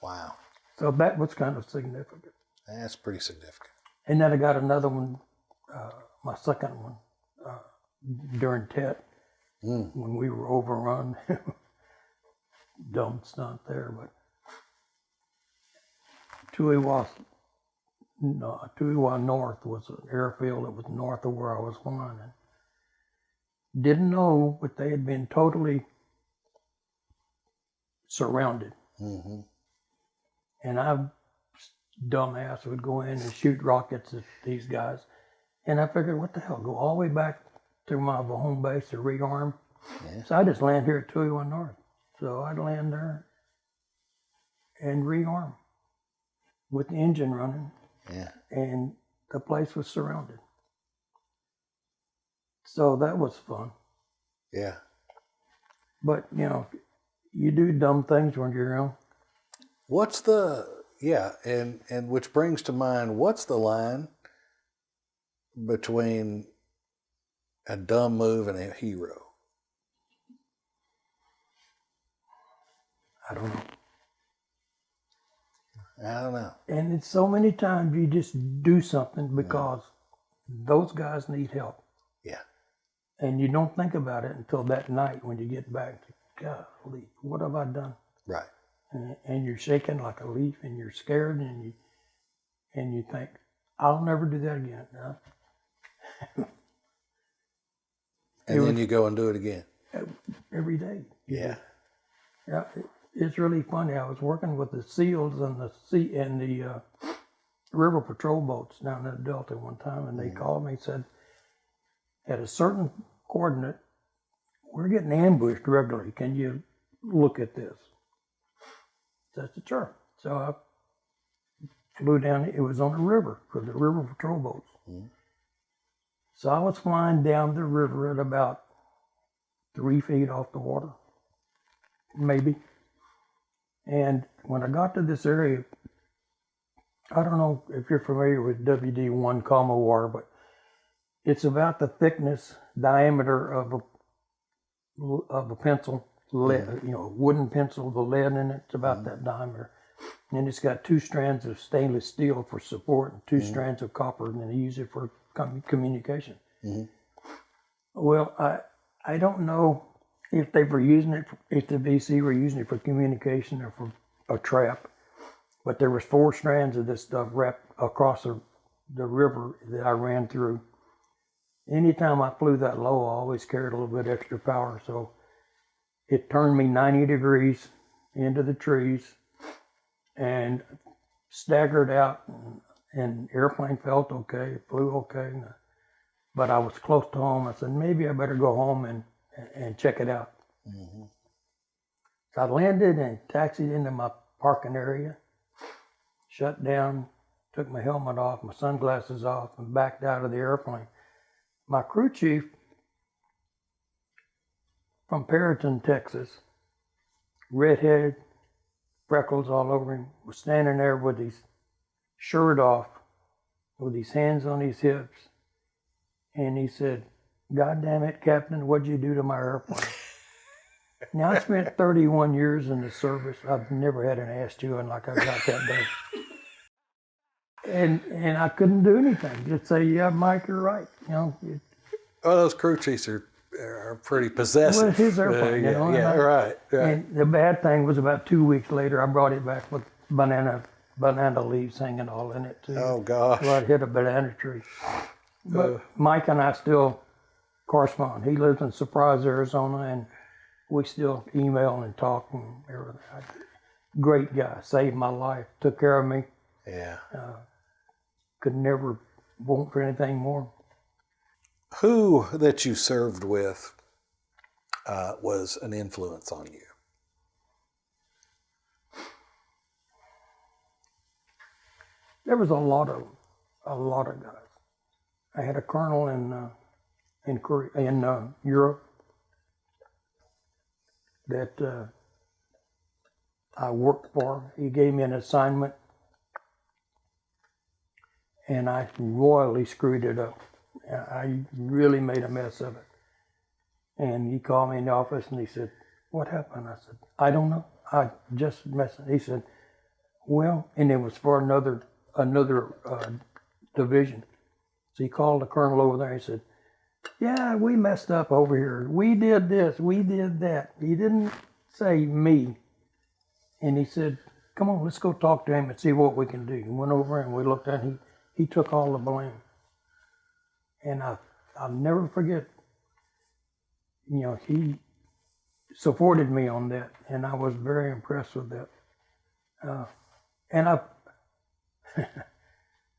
Wow. So that was kind of significant. That's pretty significant. And then I got another one, my second one, during Tet, when we were overrun. Dumb stunt there, but Tuiwa North was an airfield that was north of where I was flying. And didn't know, but they had been totally surrounded. Mm-hmm. And I, dumbass, would go in and shoot rockets at these guys. And I figured, what the hell, go all the way back to my home base to rearm? Yeah. So I just land here at 281 North. So I'd land there and rearm with the engine running. Yeah. And the place was surrounded. So that was fun. Yeah. But, you do dumb things when you're young. What's the, and which brings to mind, what's the line between a dumb move and a hero? I don't know. I don't know. And it's so many times you just do something because those guys need help. Yeah. And you don't think about it until that night when you get back. Golly, what have I done? Right. And you're shaking like a leaf, and you're scared, and you think, I'll never do that again. And then you go and do it again. Every day. Yeah. Yeah. It's really funny. I was working with the SEALs and the river patrol boats down in the Delta one time, and they called me and said, at a certain coordinate, we're getting ambushed regularly. Can you look at this? I said, sure. So I flew down. It was on the river for the river patrol boats. Mm-hmm. So I was flying down the river at about 3 feet off the water, maybe. And when I got to this area, I don't know if you're familiar with WD-1 Comma wire, but it's about the thickness, diameter of a pencil, lead, wooden pencil, the lead in it, it's about that diameter. And it's got 2 strands of stainless steel for support and 2 strands of copper, and they use it for communication. Mm-hmm. Well, I don't know if they were using it, if the VC were using it for communication or for a trap, but there was 4 strands of this stuff wrapped across the river that I ran through. Anytime I flew that low, I always carried a little bit extra power, so it turned me 90 degrees into the trees and staggered out, and airplane felt okay, flew okay, but I was close to home. I said, maybe I better go home and check it out. Mm-hmm. So I landed and taxied into my parking area, shut down, took my helmet off, my sunglasses off, and backed out of the airplane. My crew chief from Perryton, Texas, redheaded, freckles all over him, was standing there with his shirt off, with his hands on his hips, and he said, "God damn it, Captain, what'd you do to my airplane?" Now, I spent 31 years in the service. I've never had an ass chewing like I got that day. And I couldn't do anything. Just say, "Yeah, Mike, you're right." You know, Well, those crew chiefs are pretty possessive. well, it's his airplane, you know. Yeah, right. And the bad thing was about 2 weeks later, I brought it back with banana leaves hanging all in it too. Oh, gosh. Well, it hit a banana tree. But Mike and I still correspond. He lives in Surprise, Arizona, and we still email and talk and everything. Great guy, saved my life, took care of me. Yeah. Could never want for anything more. Who that you served with was an influence on you? There was a lot of guys. I had a colonel in Europe that I worked for. He gave me an assignment, and I royally screwed it up. I really made a mess of it. And he called me in the office and he said, "What happened?" I said, "I don't know. I just messed." He said, "Well," and it was for another division. So he called the colonel over there. He said, "Yeah, we messed up over here. We did this. We did that." He didn't say me. And he said, "Come on, let's go talk to him and see what we can do." We went over and we looked at him. He took all the blame. And I'll never forget, you know, he supported me on that. And I was very impressed with that. And I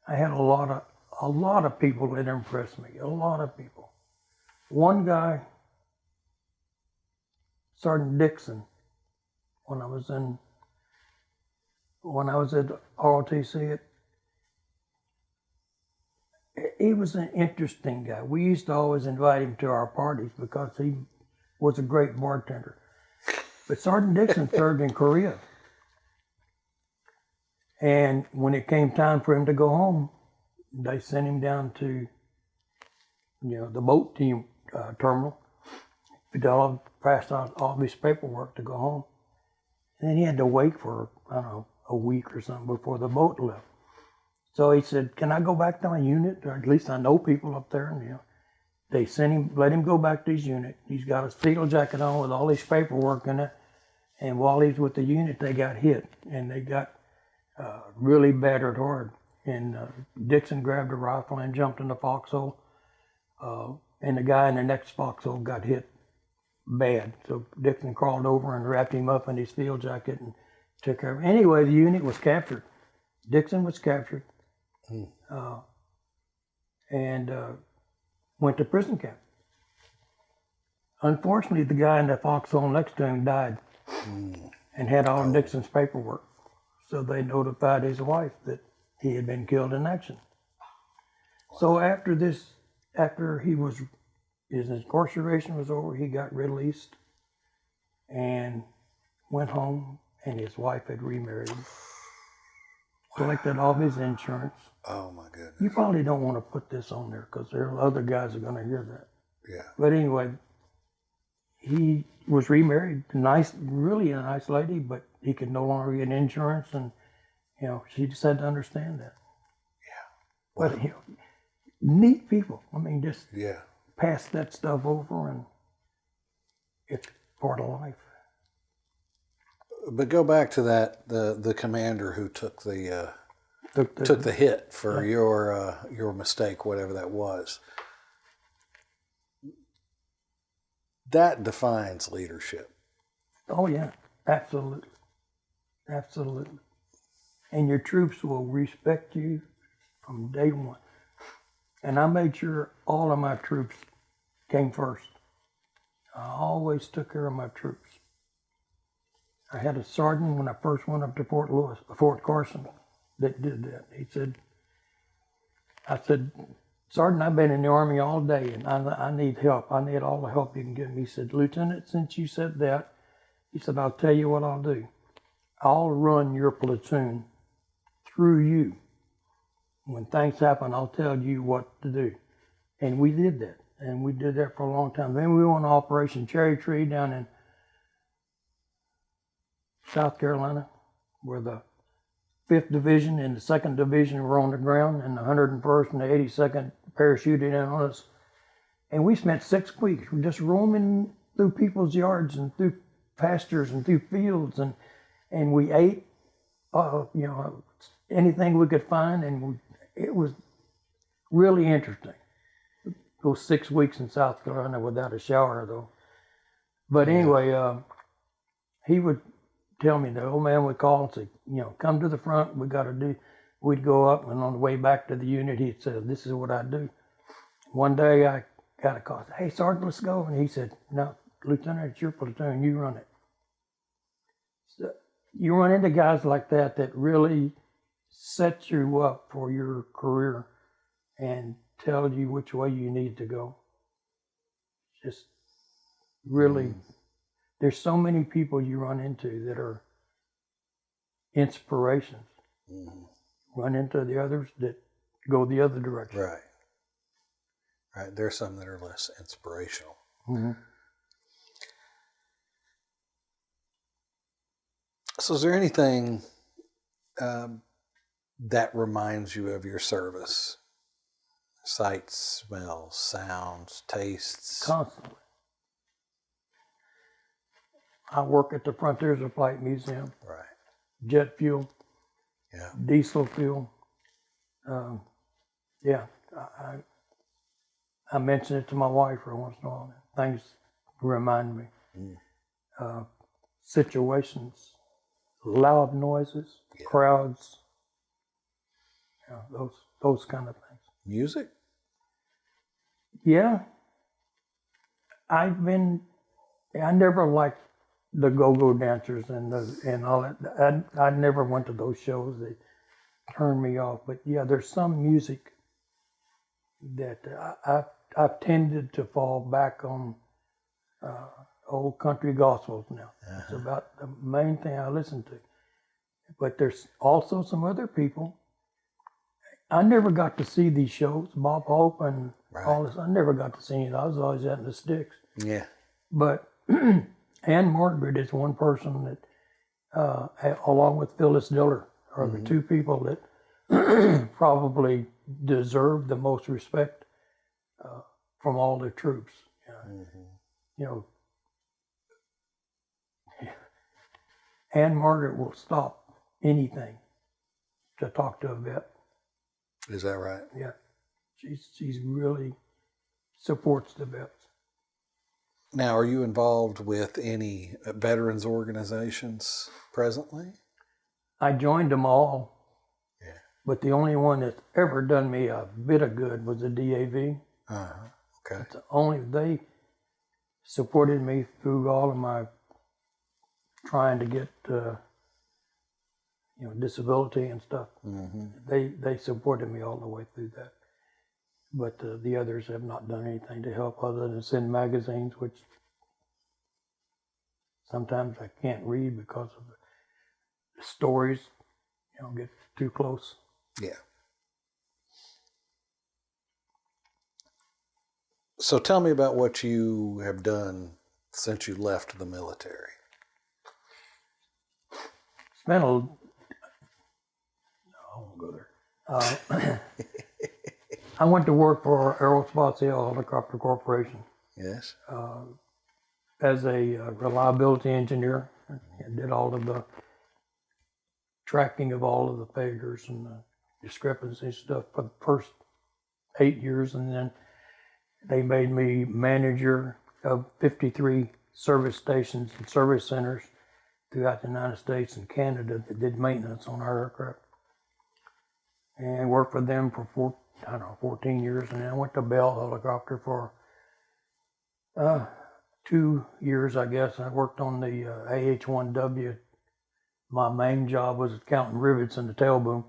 had a lot of people that impressed me, a lot of people. One guy, Sergeant Dixon, when I was at ROTC, he was an interesting guy. We used to always invite him to our parties because he was a great bartender. But Sergeant Dixon served in Korea. And when it came time for him to go home, they sent him down to, the boat team terminal. He passed out all of his paperwork to go home. And then he had to wait for, a week or something before the boat left. So he said, "Can I go back to my unit? Or at least I know people up there." And, they let him go back to his unit. He's got a steel jacket on with all his paperwork in it. And while he's with the unit, they got hit. And they got really battered hard. And Dixon grabbed a rifle and jumped in the foxhole. And the guy in the next foxhole got hit bad. So Dixon crawled over and wrapped him up in his steel jacket and took care of him. Anyway, the unit was captured. Dixon was captured. And went to prison camp. Unfortunately, the guy in the foxhole next to him died and had all Dixon's paperwork. So they notified his wife that he had been killed in action. So after his incarceration was over, he got released and went home, and his wife had remarried him. Collected all his insurance. Oh, my goodness. You probably don't want to put this on there because there are other guys that are going to hear that. Yeah. But anyway, he was remarried. Really a nice lady, but he could no longer get insurance, and she just had to understand that. Yeah. Wow. But neat people. I mean, just yeah. pass that stuff over, and it's part of life. But go back to that the commander who took the hit for your mistake, whatever that was. That defines leadership. Oh yeah, absolutely, absolutely. And your troops will respect you from day one. And I made sure all of my troops came first. I always took care of my troops. I had a sergeant when I first went up to Fort Carson. that did that. I said, Sergeant, I've been in the Army all day and I need help. I need all the help you can give me. He said, Lieutenant, since you said that, he said, I'll tell you what I'll do. I'll run your platoon through you. When things happen, I'll tell you what to do. And we did that. And we did that for a long time. Then we went on Operation Cherry Tree down in South Carolina, where the 5th Division and the 2nd Division were on the ground, and the 101st and the 82nd parachuted in on us. And we spent 6 weeks just roaming through people's yards and through pastures and through fields, and we ate, anything we could find, and it was really interesting. Go 6 weeks in South Carolina without a shower, though. But anyway, he would tell me, the old man would call and say, come to the front, we'd go up, and on the way back to the unit, he'd say, this is what I do. One day I got a call, hey, Sergeant, let's go. And he said, no, Lieutenant, it's your platoon, you run it. So you run into guys like that really set you up for your career and tell you which way you need to go. Just really, there's so many people you run into that are inspirations. Run into the others that go the other direction. Right. Right. There's some that are less inspirational. So is there anything that reminds you of your service? Sights, smells, sounds, tastes? Constantly. I work at the Frontiers of Flight Museum. Right. Jet fuel. Yeah. Diesel fuel. I mention it to my wife every once in a while. Things remind me. Situations, loud noises, crowds, those kind of things. Music? Yeah. I never liked the go-go dancers and all that. I never went to those shows. They turned me off. But yeah, there's some music that I've tended to fall back on old country gospels now. It's about the main thing I listen to. But there's also some other people. I never got to see these shows, Bob Hope and all this. I never got to see it. I was always out in the sticks. Yeah. But Ann Margaret is one person that, along with Phyllis Diller, are the two people that probably deserve the most respect from all the troops. Ann Margaret will stop anything to talk to a vet. Is that right? Yeah. She's really supports the vets. Now, are you involved with any veterans organizations presently? I joined them all. Yeah. But the only one that's ever done me a bit of good was the DAV. Okay. It's only they supported me through all of my trying to get disability and stuff. They supported me all the way through that. But the others have not done anything to help other than send magazines, which sometimes I can't read because of the stories, get too close. Yeah. So tell me about what you have done since you left the military. I won't go there. I went to work for Aerospatiale Helicopter Corporation. Yes. As a reliability engineer. I did all of the tracking of all of the failures and the discrepancy stuff for the first 8 years, and then they made me manager of 53 service stations and service centers throughout the United States and Canada that did maintenance on our aircraft. And worked for them for 14 years, and then I went to Bell Helicopter for 2 years, I guess. I worked on the AH-1W. My main job was counting rivets in the tail boom.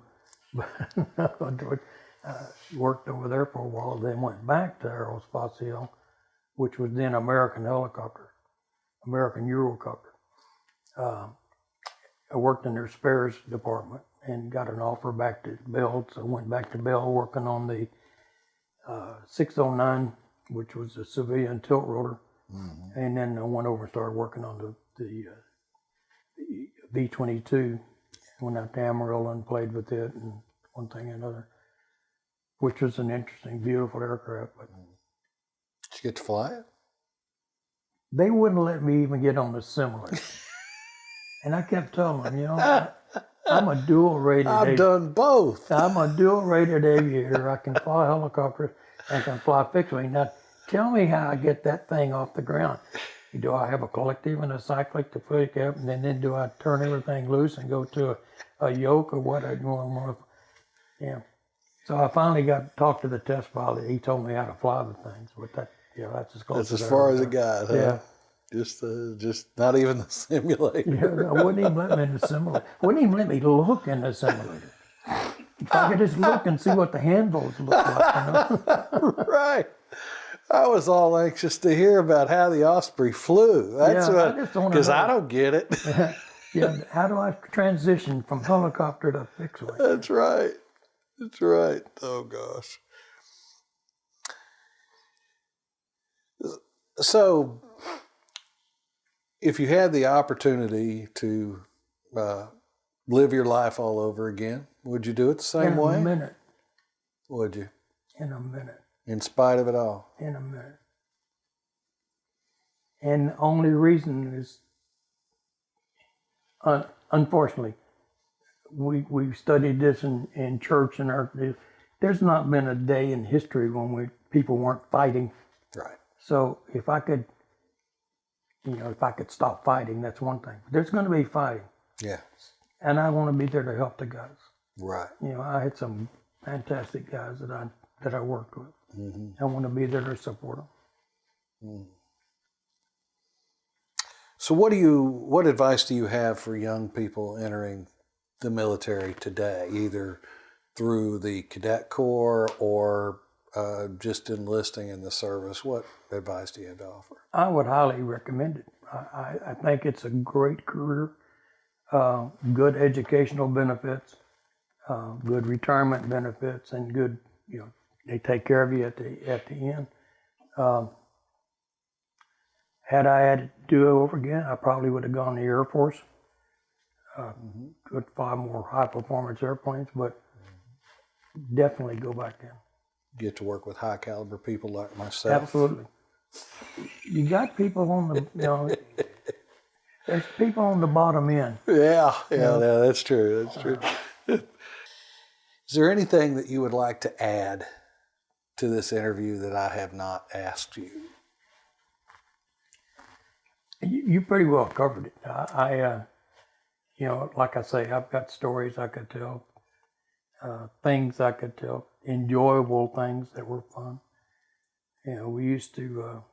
Worked over there for a while, then went back to Aerospatiale, which was then American Helicopter, American Eurocopter. I worked in their spares department and got an offer back to Bell, so I went back to Bell working on the 609, which was a civilian tilt rotor, and then I went over and started working on the V-22. Went out to Amarillo and played with it and one thing and another, which was an interesting, beautiful aircraft. But Did you get to fly it? they wouldn't let me even get on the simulator. And I kept telling them, you know, I'm a dual-rated I've done both. I'm a dual-rated aviator. I can fly helicopters and can fly fixed wing. Now, tell me how I get that thing off the ground. Do I have a collective and a cyclic to put it up, and then do I turn everything loose and go to a yoke or what? Yeah. So I finally talked to the test pilot. He told me how to fly the things, but that's as close. That's as far as it got, huh? Yeah. Just not even the simulator. Yeah, I wouldn't even let me in the simulator. Wouldn't even let me look in the simulator. If I could just look and see what the handles look like, you know? Right. I was all anxious to hear about how the Osprey flew. That's because I don't get it. Yeah, how do I transition from helicopter to fixed wing? That's right. That's right. Oh gosh. So, if you had the opportunity to live your life all over again, would you do it the same way? In a minute. Would you? In a minute. In spite of it all? In a minute. And the only reason is, unfortunately, we studied this in church and there's not been a day in history when people weren't fighting. Right. So if I could stop fighting, that's one thing. But there's going to be fighting. Yeah. And I want to be there to help the guys. Right. You know, I had some fantastic guys that I worked with. Mm-hmm. I want to be there to support them. Mm. So what advice do you have for young people entering the military today, either through the cadet corps or just enlisting in the service? What advice do you have to offer? I would highly recommend it. I think it's a great career, good educational benefits, good retirement benefits, and good, you know, they take care of you at the end. Had I had to do it over again, I probably would have gone to the Air Force. Could fly more high performance airplanes, but definitely go back then. Get to work with high caliber people like myself. Absolutely. You got people on the, you know, there's people on the bottom end. Yeah, that's true. That's true. Is there anything that you would like to add to this interview that I have not asked you? You pretty well covered it. You know, like I say, I've got stories I could tell, things I could tell, enjoyable things that were fun. You know, we used to,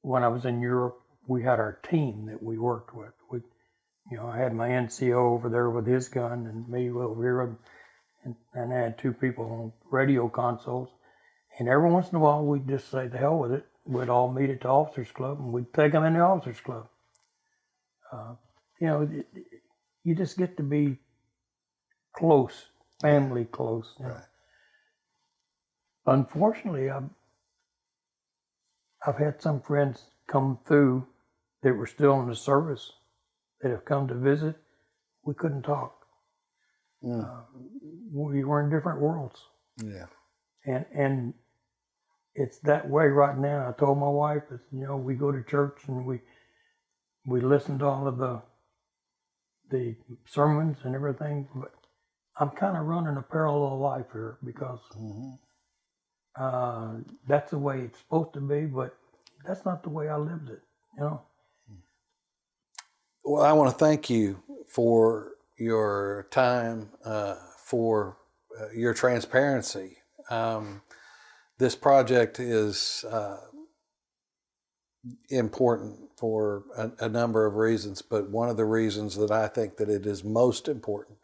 when I was in Europe, we had our team that we worked with. You know, I had my NCO over there with his gun and me over here, and I had two people on radio consoles. And every once in a while, we'd just say, the hell with it. We'd all meet at the officers club, and we'd take them in the officers club. You know, you just get to be close, family close. You know? Right. Unfortunately, I've had some friends come through that were still in the service that have come to visit. We couldn't talk. We were in different worlds. Yeah. And it's that way right now. I told my wife, you know, we go to church and we listen to all of the sermons and everything, but I'm kind of running a parallel life here because that's the way it's supposed to be, but that's not the way I lived it, you know. Well, I want to thank you for your time, for your transparency. This project is important for a number of reasons, but one of the reasons that I think that it is most important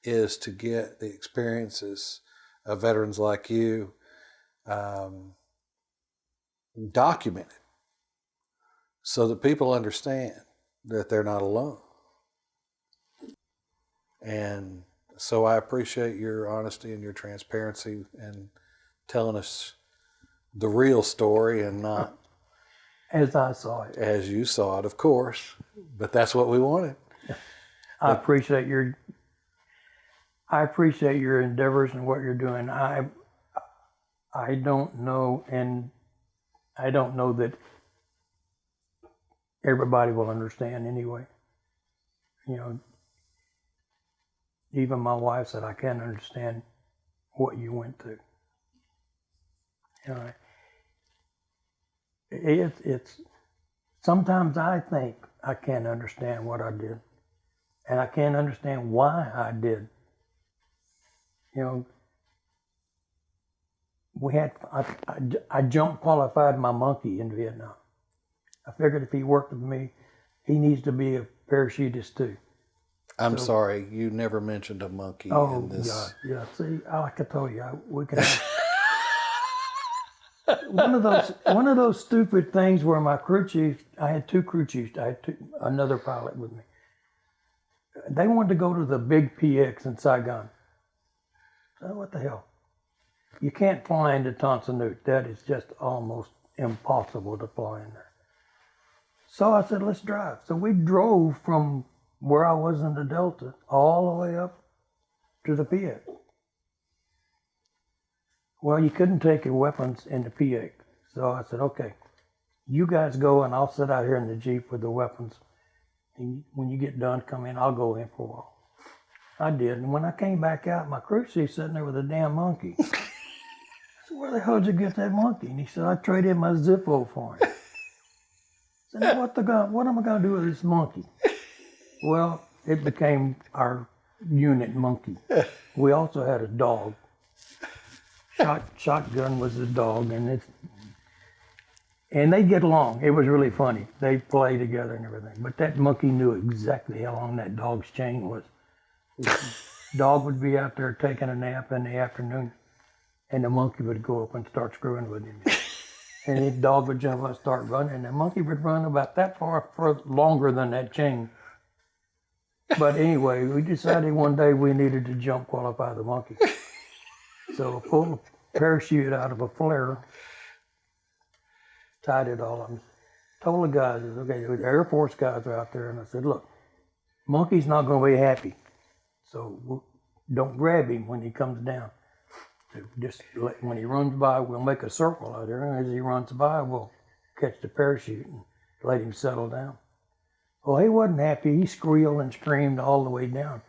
is to get the experiences of veterans like you documented so that people understand that they're not alone. And so I appreciate your honesty and your transparency and telling us the real story and not as I saw it. As you saw it, of course. But that's what we wanted. I appreciate your endeavors and what you're doing. I don't know, and I don't know that everybody will understand anyway. You know, even my wife said, I can't understand what you went through. You know, it's sometimes I think I can't understand what I did, and I can't understand why I did. You know, I jump qualified my monkey in Vietnam. I figured if he worked with me, he needs to be a parachutist too. I'm sorry, you never mentioned a monkey in this. Oh God, yeah. See, like I told you, we can. One of those stupid things where my crew chief, I had two crew chiefs, I had another pilot with me. They wanted to go to the big PX in Saigon. So what the hell? You can't fly into Tan Son Nhut. That is just almost impossible to fly in there. So I said, let's drive. So we drove from where I was in the Delta all the way up to the PX. Well, you couldn't take your weapons in the PX. So I said, okay, you guys go and I'll sit out here in the Jeep with the weapons. And when you get done, come in, I'll go in for a while. I did. And when I came back out, my crew chief sitting there with a damn monkey. I said, where the hell did you get that monkey? And he said, I traded my Zippo for him. I said, now what am I going to do with this monkey? Well, it became our unit monkey. We also had a dog. Shotgun was his dog, and they get along. It was really funny. They play together and everything. But that monkey knew exactly how long that dog's chain was. Dog would be out there taking a nap in the afternoon, and the monkey would go up and start screwing with him. And the dog would jump up and start running, and the monkey would run about that far for longer than that chain. But anyway, we decided one day we needed to jump qualify the monkey. So I pulled a parachute out of a flare, tied it all up, told the guys, okay, the Air Force guys are out there, and I said, look, monkey's not going to be happy, so don't grab him when he comes down. Just when he runs by, we'll make a circle out there, and as he runs by, we'll catch the parachute and let him settle down. Well, he wasn't happy. He squealed and screamed all the way down.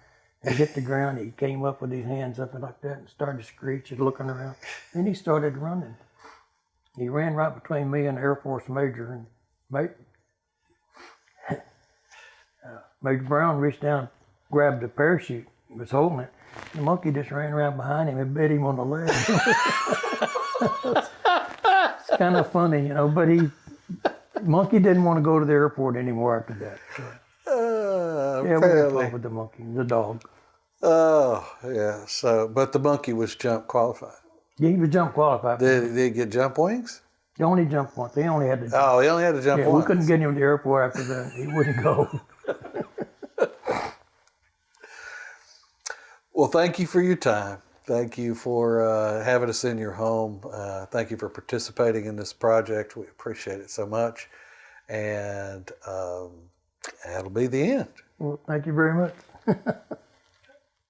He hit the ground. He came up with his hands up like that and started screeching, looking around. Then he started running. He ran right between me and the Air Force Major. And Major Brown reached down, grabbed the parachute, was holding it. The monkey just ran around behind him and bit him on the leg. It's kind of funny, you know, but monkey didn't want to go to the airport anymore after that. So. Yeah, we had fun with the monkey, the dog. Oh, yeah. So, but the monkey was jump qualified. Yeah, he was jump qualified. Did he get jump wings? He only jumped once. He only had to jump. Oh, he only had to jump once. We couldn't get him to the airport after that. He wouldn't go. Well, thank you for your time. Thank you for having us in your home. Thank you for participating in this project. We appreciate it so much. And that'll be the end. Well, thank you very much.